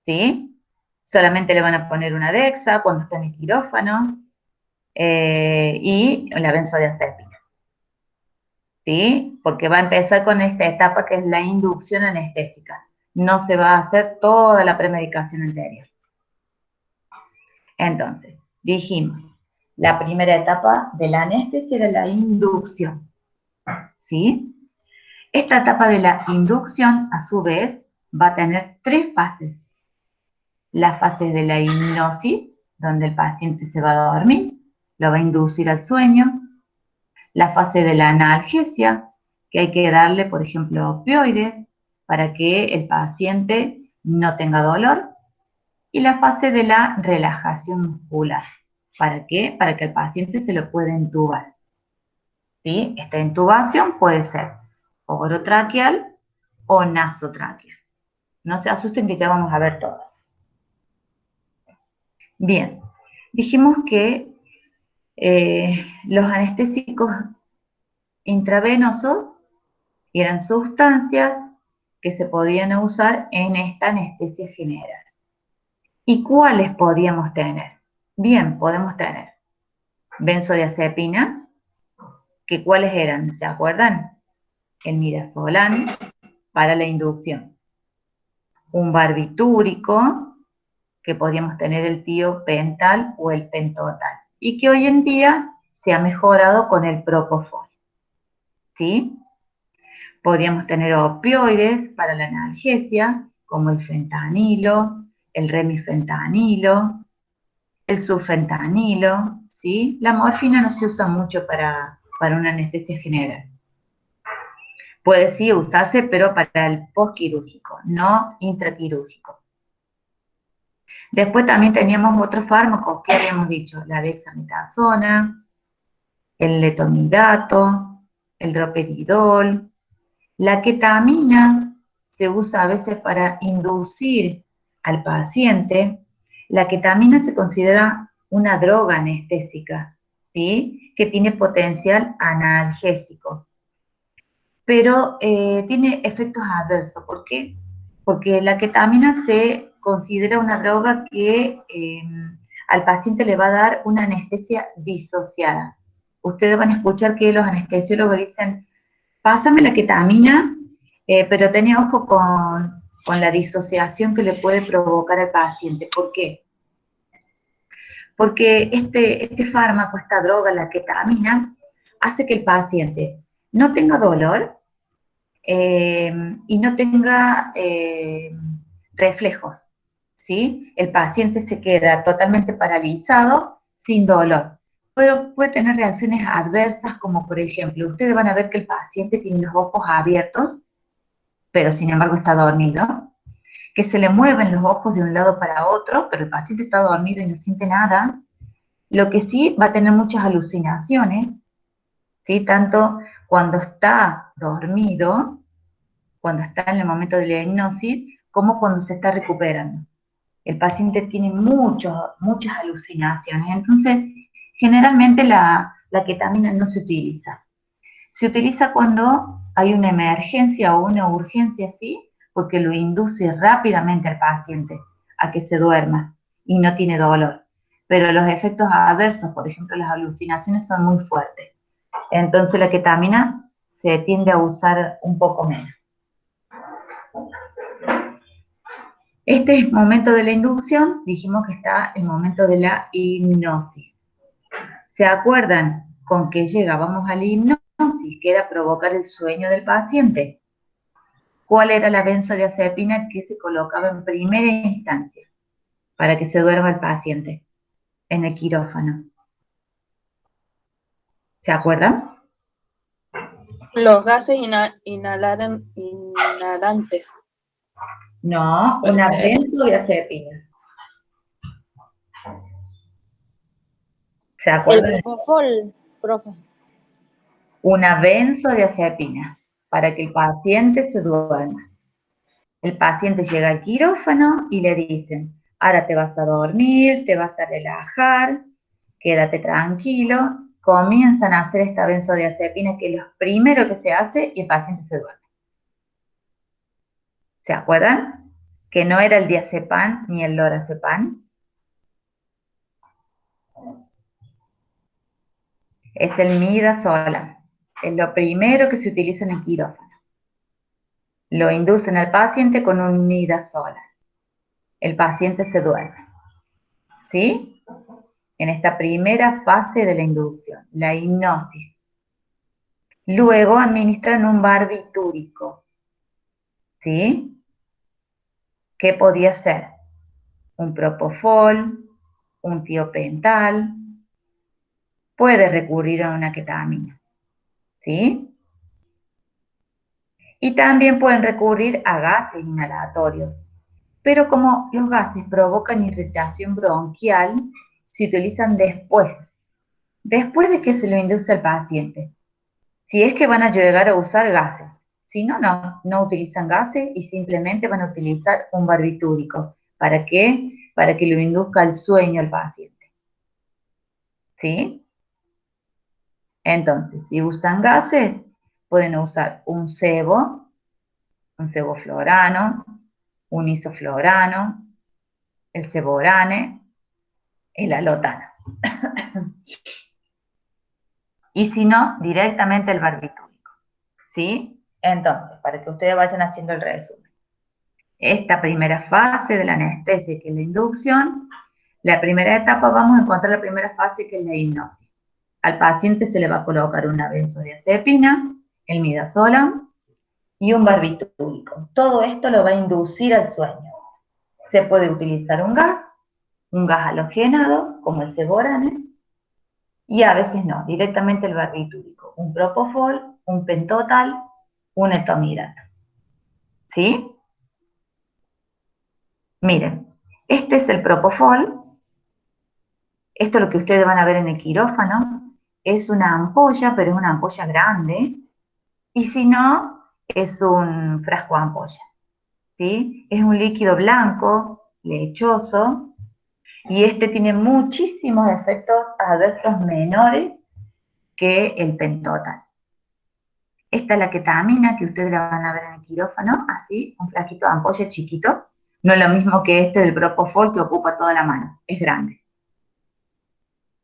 ¿Sí? Solamente le van a poner una Dexa cuando está en el quirófano y la benzodiazepina. ¿Sí? Porque va a empezar con esta etapa que es la inducción anestésica. No se va a hacer toda la premedicación anterior. Entonces, dijimos, la primera etapa de la anestesia era la inducción. ¿Sí? Esta etapa de la inducción, a su vez, va a tener 3 fases. La fase de la hipnosis, donde el paciente se va a dormir, lo va a inducir al sueño. La fase de la analgesia, que hay que darle, por ejemplo, opioides para que el paciente no tenga dolor. Y la fase de la relajación muscular. ¿Para qué? Para que el paciente se lo pueda intubar. ¿Sí? Esta intubación puede ser orotraqueal o nasotraqueal. No se asusten que ya vamos a ver todo. Bien, dijimos que los anestésicos intravenosos eran sustancias que se podían usar en esta anestesia general. ¿Y cuáles podíamos tener? Bien, podemos tener benzodiazepina, que ¿cuáles eran? ¿Se acuerdan? El midazolam para la inducción. Un barbitúrico, que podríamos tener el tiopental o el pentotal. Y que hoy en día se ha mejorado con el propofol. ¿Sí? Podríamos tener opioides para la analgesia, como el fentanilo, el remifentanilo, el sulfentanilo, ¿sí? La morfina no se usa mucho para una anestesia general. Puede sí usarse, pero para el postquirúrgico, no intraquirúrgico. Después también teníamos otros fármacos que habíamos dicho, la dexametasona, el letromidato, el droperidol. La ketamina se usa a veces para inducir al paciente. La ketamina se considera una droga anestésica, ¿sí? Que tiene potencial analgésico. Pero tiene efectos adversos. ¿Por qué? Porque la ketamina se considera una droga que al paciente le va a dar una anestesia disociada. Ustedes van a escuchar que los anestesiólogos dicen, pásame la ketamina, pero tenía ojo con la disociación que le puede provocar al paciente. ¿Por qué? Porque este fármaco, esta droga, la ketamina, hace que el paciente no tenga dolor y no tenga reflejos, ¿sí? El paciente se queda totalmente paralizado, sin dolor. Pero puede tener reacciones adversas, como por ejemplo, ustedes van a ver que el paciente tiene los ojos abiertos, pero sin embargo está dormido, que se le mueven los ojos de un lado para otro, pero el paciente está dormido y no siente nada. Lo que sí va a tener muchas alucinaciones, ¿sí? Tanto cuando está dormido, cuando está en el momento de la hipnosis, como cuando se está recuperando. El paciente tiene muchas alucinaciones, entonces generalmente la ketamina no se utiliza. Se utiliza cuando hay una emergencia o una urgencia, ¿sí? Porque lo induce rápidamente al paciente a que se duerma y no tiene dolor. Pero los efectos adversos, por ejemplo, las alucinaciones son muy fuertes. Entonces la ketamina se tiende a usar un poco menos. Este es el momento de la inducción, dijimos que está el momento de la hipnosis. ¿Se acuerdan con qué llegábamos a la hipnosis? Que era provocar el sueño del paciente. ¿Cuál era la benzodiazepina que se colocaba en primera instancia para que se duerma el paciente en el quirófano? ¿Se acuerdan? Los gases inhalantes. No, Puede una ser. benzodiazepina. ¿Se El acuerdan? propofol, profe. Una benzodiazepina para que el paciente se duerma. El paciente llega al quirófano y le dicen, ahora te vas a dormir, te vas a relajar, quédate tranquilo. Comienzan a hacer esta benzodiazepina, que es lo primero que se hace, y el paciente se duerme. ¿Se acuerdan? Que no era el diazepam ni el lorazepam. Es el midazolam. Es lo primero que se utiliza en el quirófano. Lo inducen al paciente con un midazolam. El paciente se duerme. ¿Sí? En esta primera fase de la inducción, la hipnosis. Luego administran un barbitúrico. ¿Sí? ¿Qué podía ser? Un propofol, un tiopental. Puede recurrir a una ketamina. ¿Sí? Y también pueden recurrir a gases inhalatorios. Pero como los gases provocan irritación bronquial, se utilizan después de que se lo induce al paciente. Si es que van a llegar a usar gases. Si no, no utilizan gases y simplemente van a utilizar un barbitúrico. ¿Para qué? Para que lo induzca al sueño al paciente. ¿Sí? Entonces, si usan gases, pueden usar un sevoflurano, un isoflurano, el ceborane, el alotano. Y si no, directamente el barbitúrico. ¿Sí? Entonces, para que ustedes vayan haciendo el resumen. Esta primera fase de la anestesia, que es la inducción, la primera etapa vamos a encontrar la primera fase, que es la hipnosis. Al paciente se le va a colocar una benzodiazepina, el midazolam y un barbitúrico. Todo esto lo va a inducir al sueño. Se puede utilizar un gas halogenado, como el ceborane, y a veces no, directamente el barbitúrico, un propofol, un pentotal, un etomidato. ¿Sí? Miren, este es el propofol. Esto es lo que ustedes van a ver en el quirófano. Es una ampolla, pero es una ampolla grande. Y si no, es un frasco ampolla. ¿Sí? Es un líquido blanco, lechoso, y este tiene muchísimos efectos adversos menores que el pentotal. Esta es la ketamina, que ustedes la van a ver en el quirófano, así, un frasquito de ampolla chiquito. No es lo mismo que este del propofol, que ocupa toda la mano, es grande.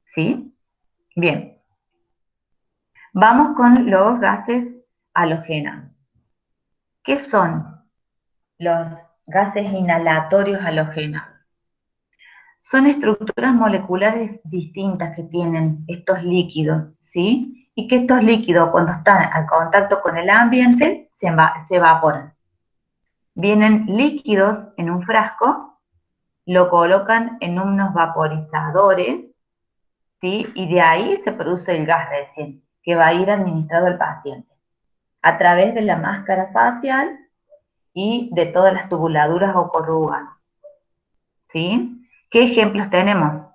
¿Sí? Bien. Vamos con los gases halogénados. ¿Qué son los gases inhalatorios halogénados? Son estructuras moleculares distintas que tienen estos líquidos, ¿sí? Y que estos líquidos, cuando están al contacto con el ambiente, se evaporan. Vienen líquidos en un frasco, lo colocan en unos vaporizadores, ¿sí? Y de ahí se produce el gas recién, que va a ir administrado al paciente, a través de la máscara facial y de todas las tubuladuras o corrugados. ¿Sí? ¿Qué ejemplos tenemos?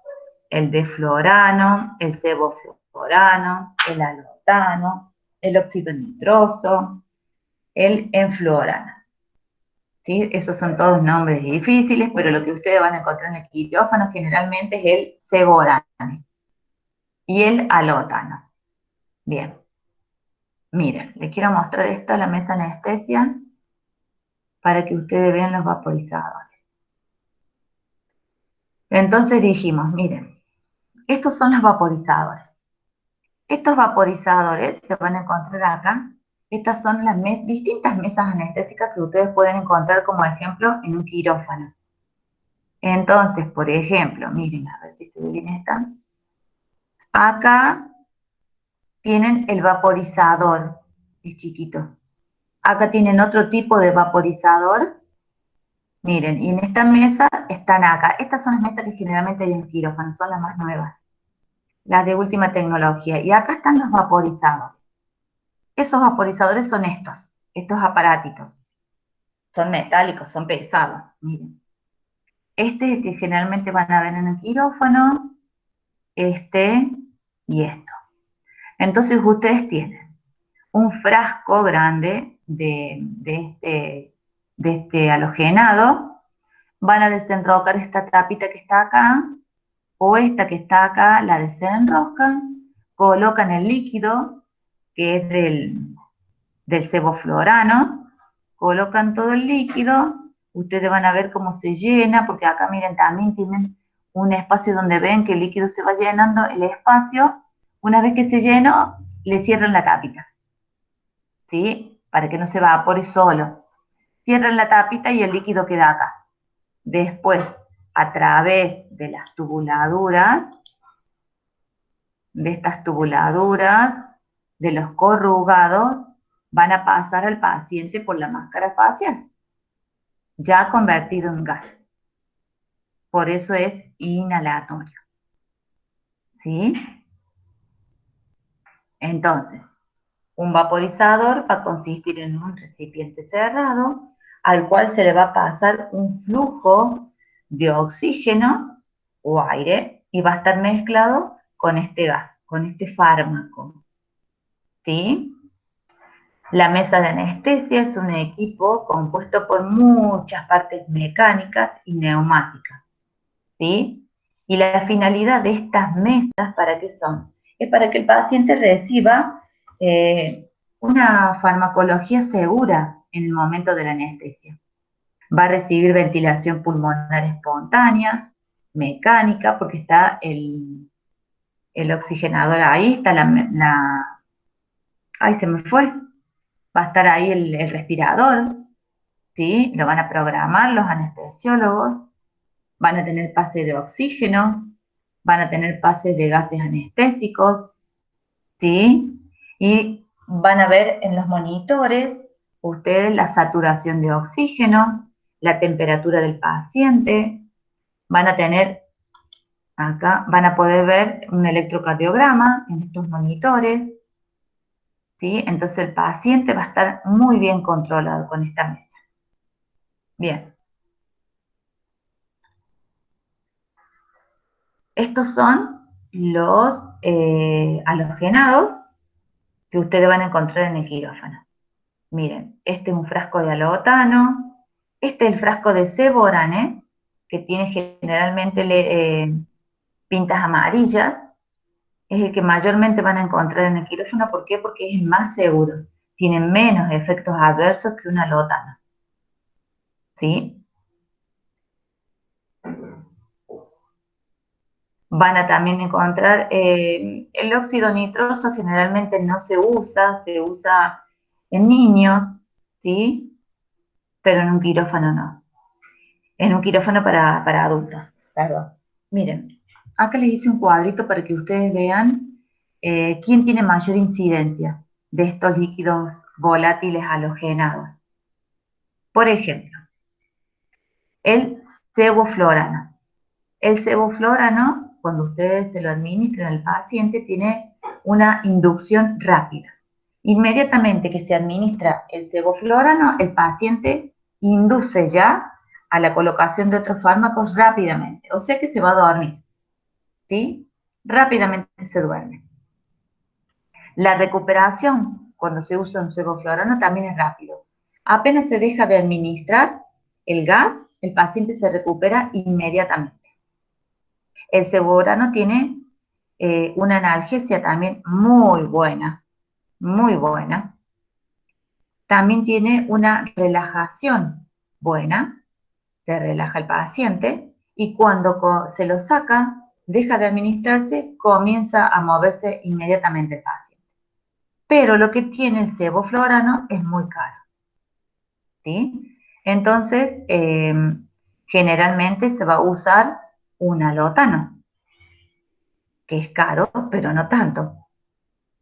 El deflorano, el sevoflurano, el alotano, el óxido nitroso, el enfluorano. ¿Sí? Esos son todos nombres difíciles, pero lo que ustedes van a encontrar en el quirófano generalmente es el ceborane y el alotano. Bien. Miren, les quiero mostrar esto a la mesa anestesia para que ustedes vean los vaporizadores. Entonces dijimos, miren, estos son los vaporizadores. Estos vaporizadores se van a encontrar acá. Estas son las distintas mesas anestésicas que ustedes pueden encontrar como ejemplo en un quirófano. Entonces, por ejemplo, miren, a ver si se ve bien esta. Acá tienen el vaporizador, es chiquito. Acá tienen otro tipo de vaporizador. Miren, y en esta mesa están acá. Estas son las mesas que generalmente hay en quirófano, son las más nuevas, las de última tecnología. Y acá están los vaporizadores. Esos vaporizadores son estos aparatitos. Son metálicos, son pesados, miren. Este es el que generalmente van a ver en el quirófano, este y esto. Entonces ustedes tienen un frasco grande de este halogenado, van a desenroscar esta tapita que está acá, o esta que está acá, la desenroscan, colocan el líquido, que es del sevoflurano, colocan todo el líquido, ustedes van a ver cómo se llena, porque acá miren, también tienen un espacio donde ven que el líquido se va llenando, el espacio, una vez que se llenó, le cierran la tapita, ¿sí? Para que no se evapore solo. Cierran la tapita y el líquido queda acá. Después, a través de las tubuladuras, de estas tubuladuras, de los corrugados, van a pasar al paciente por la máscara facial, ya convertido en gas. Por eso es inhalatorio. ¿Sí? Entonces, un vaporizador va a consistir en un recipiente cerrado al cual se le va a pasar un flujo de oxígeno o aire y va a estar mezclado con este gas, con este fármaco. ¿Sí? La mesa de anestesia es un equipo compuesto por muchas partes mecánicas y neumáticas, ¿sí? Y la finalidad de estas mesas, ¿para qué son? Es para que el paciente reciba una farmacología segura en el momento de la anestesia. Va a recibir ventilación pulmonar espontánea, mecánica, porque está el oxigenador ahí, está ay, se me fue. Va a estar ahí el respirador, ¿sí? Lo van a programar los anestesiólogos, van a tener pases de oxígeno, van a tener pases de gases anestésicos, ¿sí? Y van a ver en los monitores ustedes la saturación de oxígeno, la temperatura del paciente, van a tener acá, van a poder ver un electrocardiograma en estos monitores, ¿sí? Entonces el paciente va a estar muy bien controlado con esta mesa. Bien. Estos son los halogenados que ustedes van a encontrar en el quirófano. Miren, este es un frasco de halotano, este es el frasco de Seborane, que tiene generalmente pintas amarillas, es el que mayormente van a encontrar en el quirófano. ¿Por qué? Porque es el más seguro, tiene menos efectos adversos que un halotano. ¿Sí? Van a también encontrar el óxido nitroso, generalmente no se usa en niños, ¿sí? Pero en un quirófano no. En un quirófano para adultos, perdón. Miren, acá les hice un cuadrito para que ustedes vean quién tiene mayor incidencia de estos líquidos volátiles halogenados. Por ejemplo, el sevoflurano. El sevoflurano, cuando ustedes se lo administran al paciente, tiene una inducción rápida. Inmediatamente que se administra el sevoflurano, el paciente induce ya a la colocación de otros fármacos rápidamente. O sea que se va a dormir, ¿sí? Rápidamente se duerme. La recuperación, cuando se usa un sevoflurano, también es rápido. Apenas se deja de administrar el gas, el paciente se recupera inmediatamente. El sevoflurano tiene una analgesia también muy buena, muy buena. También tiene una relajación buena, se relaja el paciente y cuando se lo saca, deja de administrarse, comienza a moverse inmediatamente el paciente. Pero lo que tiene el sevoflurano es muy caro, ¿sí? Entonces, generalmente se va a usar un halotano, que es caro, pero no tanto.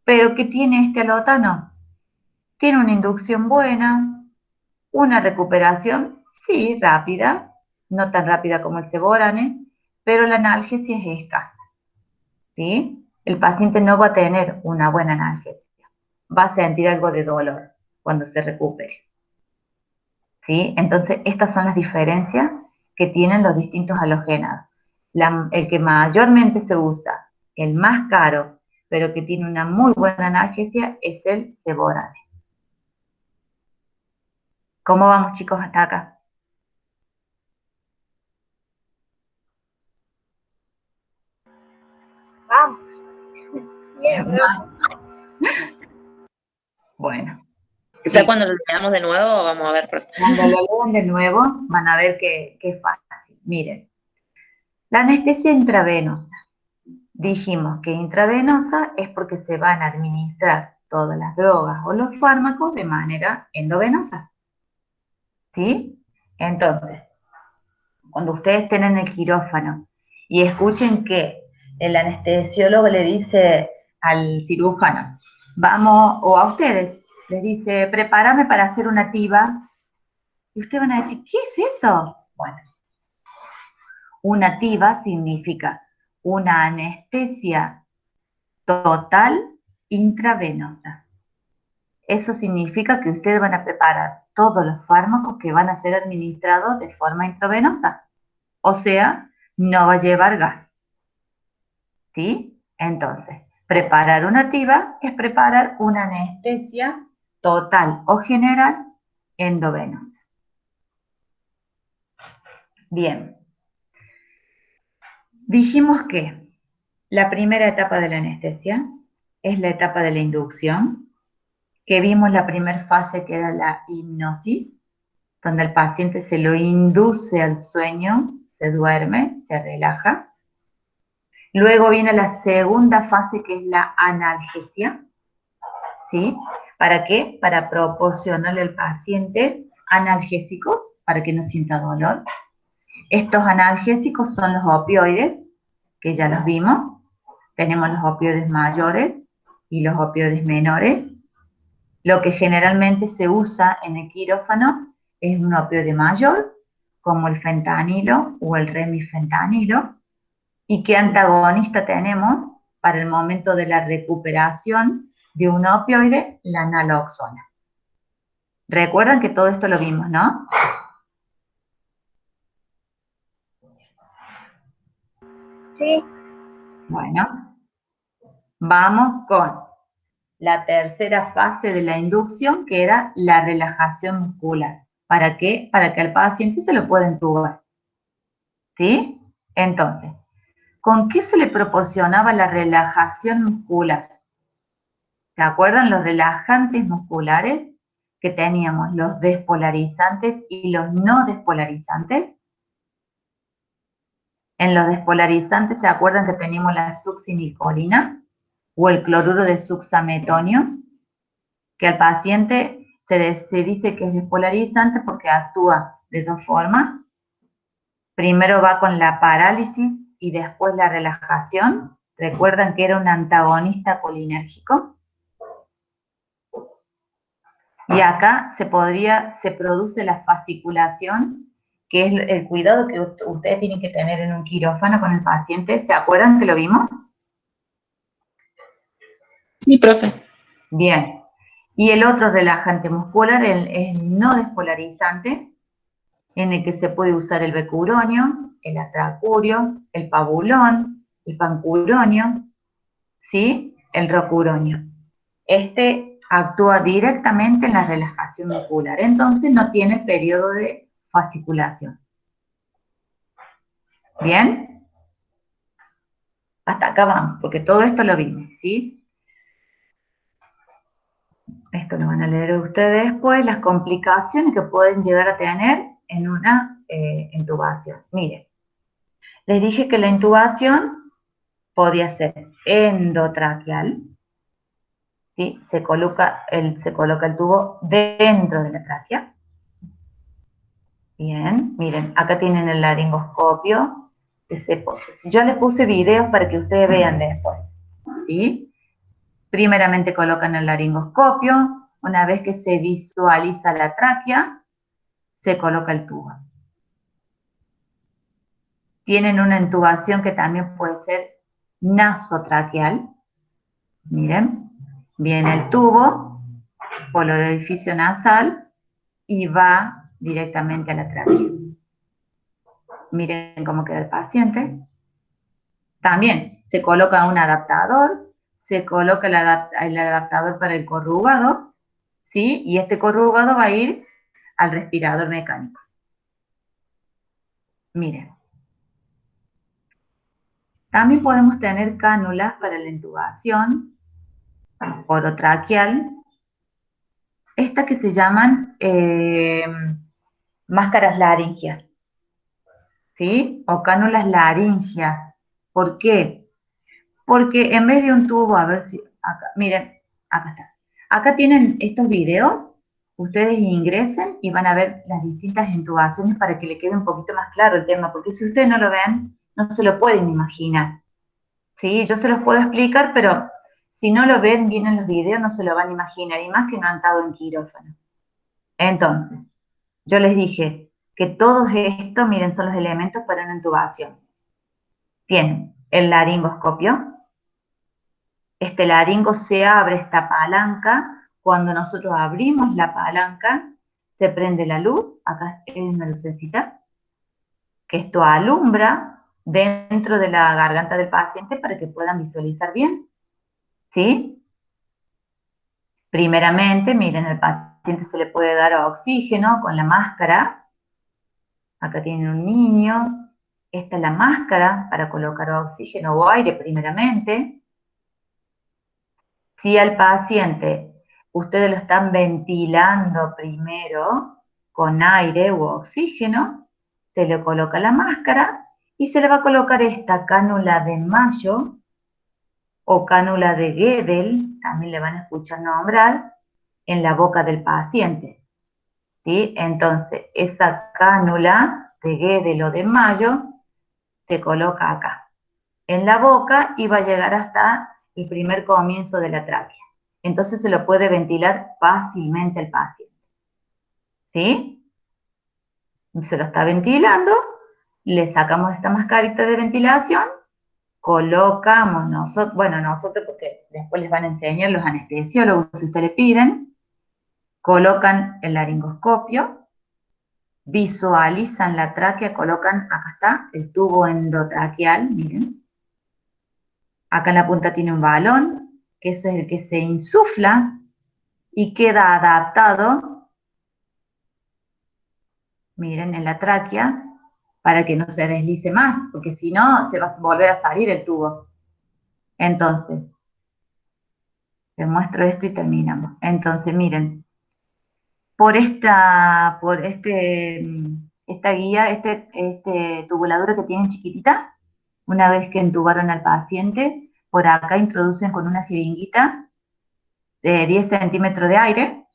¿Pero qué tiene este halotano? Tiene una inducción buena, una recuperación, sí, rápida, no tan rápida como el Ceborane, pero la analgesia es escasa, ¿sí? El paciente no va a tener una buena analgesia, va a sentir algo de dolor cuando se recupere, ¿sí? Entonces, estas son las diferencias que tienen los distintos halogénados. El que mayormente se usa, el más caro, pero que tiene una muy buena analgesia, es el Ceborane. ¿Cómo vamos, chicos, hasta acá? Vamos. Bien, Bueno. Ya cuando lo leamos de nuevo, vamos a ver. Cuando lo lean de nuevo, van a ver que es fácil. Miren, la anestesia intravenosa. Dijimos que intravenosa es porque se van a administrar todas las drogas o los fármacos de manera endovenosa. ¿Sí? Entonces, cuando ustedes estén en el quirófano y escuchen que el anestesiólogo le dice al cirujano, vamos, o a ustedes, les dice, prepárame para hacer una TIVA, y ustedes van a decir, ¿qué es eso? Bueno, una TIVA significa una anestesia total intravenosa. Eso significa que ustedes van a preparar todos los fármacos que van a ser administrados de forma intravenosa. O sea, no va a llevar gas. ¿Sí? Entonces, preparar una TIVA es preparar una anestesia total o general endovenosa. Bien. Dijimos que la primera etapa de la anestesia es la etapa de la inducción, que vimos la primera fase que era la hipnosis, donde el paciente se lo induce al sueño, se duerme, se relaja. Luego viene la segunda fase que es la analgesia, ¿sí? ¿Para qué? Para proporcionarle al paciente analgésicos para que no sienta dolor. Estos analgésicos son los opioides, que ya los vimos. Tenemos los opioides mayores y los opioides menores. Lo que generalmente se usa en el quirófano es un opioide mayor, como el fentanilo o el remifentanilo. ¿Y qué antagonista tenemos para el momento de la recuperación de un opioide? La naloxona. Recuerdan que todo esto lo vimos, ¿no? Sí. Bueno, vamos con la tercera fase de la inducción, que era la relajación muscular. ¿Para qué? Para que al paciente se lo pueda entubar. ¿Sí? Entonces, ¿con qué se le proporcionaba la relajación muscular? ¿Se acuerdan los relajantes musculares? Que teníamos los despolarizantes y los no despolarizantes. En los despolarizantes, ¿se acuerdan que teníamos la succinilcolina o el cloruro de succametonio? Que al paciente se dice que es despolarizante porque actúa de dos formas. Primero va con la parálisis y después la relajación. ¿Recuerdan que era un antagonista colinérgico? Y acá se produce la fasciculación, que es el cuidado que ustedes tienen que tener en un quirófano con el paciente. ¿Se acuerdan que lo vimos? Sí, profe. Bien. Y el otro relajante muscular es el no despolarizante, en el que se puede usar el becuronio, el atracurio, el pabulón, el pancuronio, ¿sí? El rocuronio. Este actúa directamente en la relajación muscular, entonces no tiene periodo de fasciculación. ¿Bien? Hasta acá vamos, porque todo esto lo vimos, ¿sí? Esto lo van a leer ustedes después, las complicaciones que pueden llegar a tener en una intubación. Miren, les dije que la intubación podía ser endotraqueal, ¿sí? Se coloca el tubo dentro de la tráquea. Bien, miren, acá tienen el laringoscopio. Yo les puse videos para que ustedes vean después, ¿sí? Primeramente colocan el laringoscopio, una vez que se visualiza la tráquea, se coloca el tubo. Tienen una intubación que también puede ser nasotraqueal. Miren, viene el tubo por el orificio nasal y va directamente a la tráquea. Miren cómo queda el paciente. También se coloca un adaptador, se coloca el adaptador para el corrugado, ¿sí? Y este corrugado va a ir al respirador mecánico. Miren. También podemos tener cánulas para la intubación orotraqueal, estas que se llaman máscaras laringias, ¿sí? O cánulas laringias. ¿Por qué? Porque en vez de un tubo, a ver si, acá, miren, acá está. Acá tienen estos videos, ustedes ingresen y van a ver las distintas intubaciones para que le quede un poquito más claro el tema, porque si ustedes no lo ven, no se lo pueden imaginar. Sí, yo se los puedo explicar, pero si no lo ven bien en los videos no se lo van a imaginar, y más que no han estado en quirófano. Entonces, yo les dije que todos estos, miren, son los elementos para una intubación. Tienen el laringoscopio. Este laringo se abre esta palanca. Cuando nosotros abrimos la palanca, se prende la luz. Acá es una lucecita. Que esto alumbra dentro de la garganta del paciente para que puedan visualizar bien. ¿Sí? Primeramente, miren, al paciente se le puede dar oxígeno con la máscara. Acá tienen un niño. Esta es la máscara para colocar oxígeno o aire primeramente. Si al paciente ustedes lo están ventilando primero con aire u oxígeno, se le coloca la máscara y se le va a colocar esta cánula de Mayo o cánula de Gödel, también le van a escuchar nombrar, en la boca del paciente. ¿Sí? Entonces, esa cánula de Gödel o de Mayo se coloca acá, en la boca, y va a llegar hasta el primer comienzo de la tráquea. Entonces se lo puede ventilar fácilmente el paciente. ¿Sí? Se lo está ventilando, le sacamos esta mascarita de ventilación, colocamos nosotros, bueno, nosotros porque después les van a enseñar los anestesiólogos si ustedes le piden, colocan el laringoscopio, visualizan la tráquea, colocan, acá está, el tubo endotraqueal, miren. Acá en la punta tiene un balón, que eso es el que se insufla y queda adaptado, miren, en la tráquea, para que no se deslice más, porque si no, se va a volver a salir el tubo. Entonces, les muestro esto y terminamos. Entonces, miren, por esta guía, este tubuladura que tienen chiquitita, una vez que entubaron al paciente, por acá introducen con una jeringuita de 10 centímetros de aire,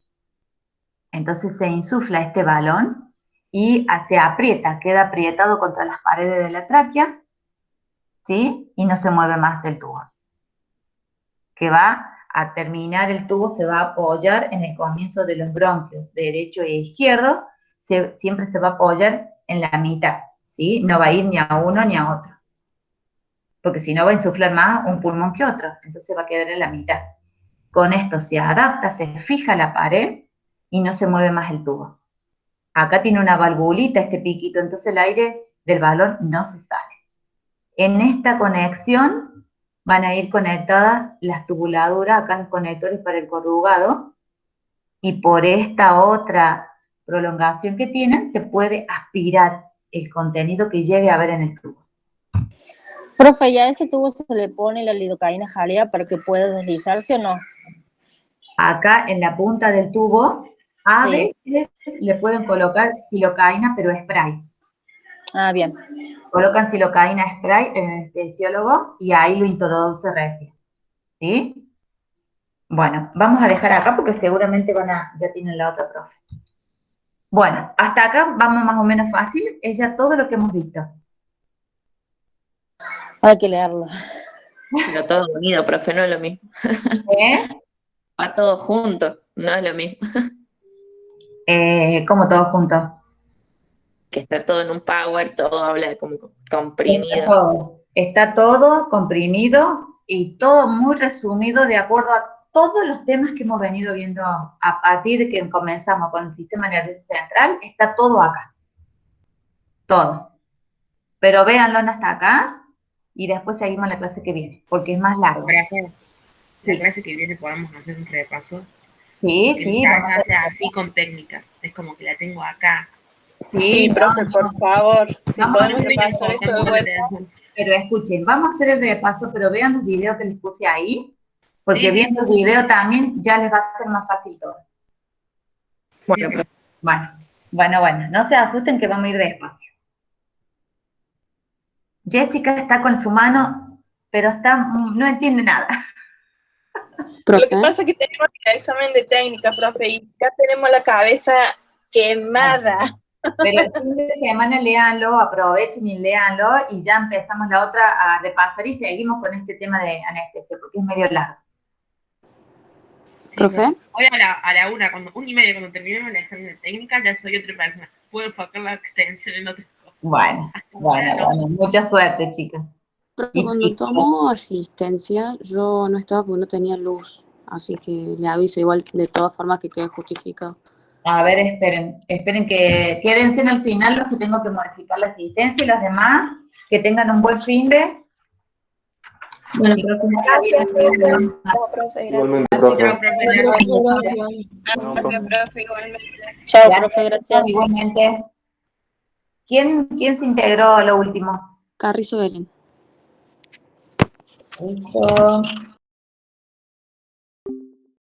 entonces se insufla este balón y se aprieta, queda aprietado contra las paredes de la tráquea, ¿sí? Y no se mueve más el tubo. Que va a terminar el tubo, se va a apoyar en el comienzo de los bronquios, derecho e izquierdo, siempre se va a apoyar en la mitad, ¿sí? No va a ir ni a uno ni a otro. Porque si no va a insuflar más un pulmón que otro, entonces va a quedar en la mitad. Con esto se adapta, se fija la pared y no se mueve más el tubo. Acá tiene una valvulita, este piquito, entonces el aire del balón no se sale. En esta conexión van a ir conectadas las tubuladuras, acá los conectores para el corrugado, y por esta otra prolongación que tienen se puede aspirar el contenido que llegue a haber en el tubo. Profe, ¿y a ese tubo se le pone la lidocaína jálida para que pueda deslizarse o no? Acá en la punta del tubo, a Sí. veces le pueden colocar silocaína, pero spray. Ah, bien. Colocan silocaína spray en el anestesiólogo y ahí lo introduce recién. ¿Sí? Bueno, vamos a dejar acá porque seguramente ya tienen la otra profe. Bueno, hasta acá vamos más o menos fácil. Es ya todo lo que hemos visto. Hay que leerlo. Pero todo unido, profe, no es lo mismo. ¿Eh? Va todo junto. No es lo mismo. Como todos juntos. Que está todo en un Power, todo habla como Está comprimido. todo. Está todo comprimido y todo muy resumido de acuerdo a todos los temas que hemos venido viendo a partir de que comenzamos con el sistema nervioso central. Está todo acá. Todo. Pero véanlo hasta acá y después seguimos la clase que viene, porque es más largo. La clase que viene podemos hacer un repaso. Sí, En sí. mi vamos a cabeza hacer- hace así con técnicas. Es como que la tengo acá. Sí, profe, por favor, si Vamos a podemos hacer repasar el esto de repaso. vuelta. Pero escuchen, vamos a hacer el repaso, pero vean los videos que les puse ahí, porque Sí, sí, viendo el video también ya les va a ser más fácil todo. Bueno, no se asusten que vamos a ir despacio. Jessica está con su mano, pero no entiende nada. Lo que pasa es que tenemos el examen de técnica, profe, y ya tenemos la cabeza quemada. Pero el fin de semana léanlo, aprovechen y léanlo, y ya empezamos la otra a repasar y seguimos con este tema de anestesia, porque es medio largo. Sí, profe. Hoy a la 1:30, cuando terminemos el examen de técnica, ya soy otra persona. Puedo enfocar la extensión en otras cosas. Bueno, mucha suerte, chicas. Profe, cuando tomó asistencia, yo no estaba porque no tenía luz, así que le aviso igual de todas formas que quede justificado. A ver, esperen que quédense en el final los que tengo que modificar la asistencia y los demás que tengan un buen fin de. Bueno, profe. Gracias, profe. Igualmente, profe. Chao, profe, gracias. Igualmente. ¿Quién se integró a lo último? Carrizo Belén. Listo.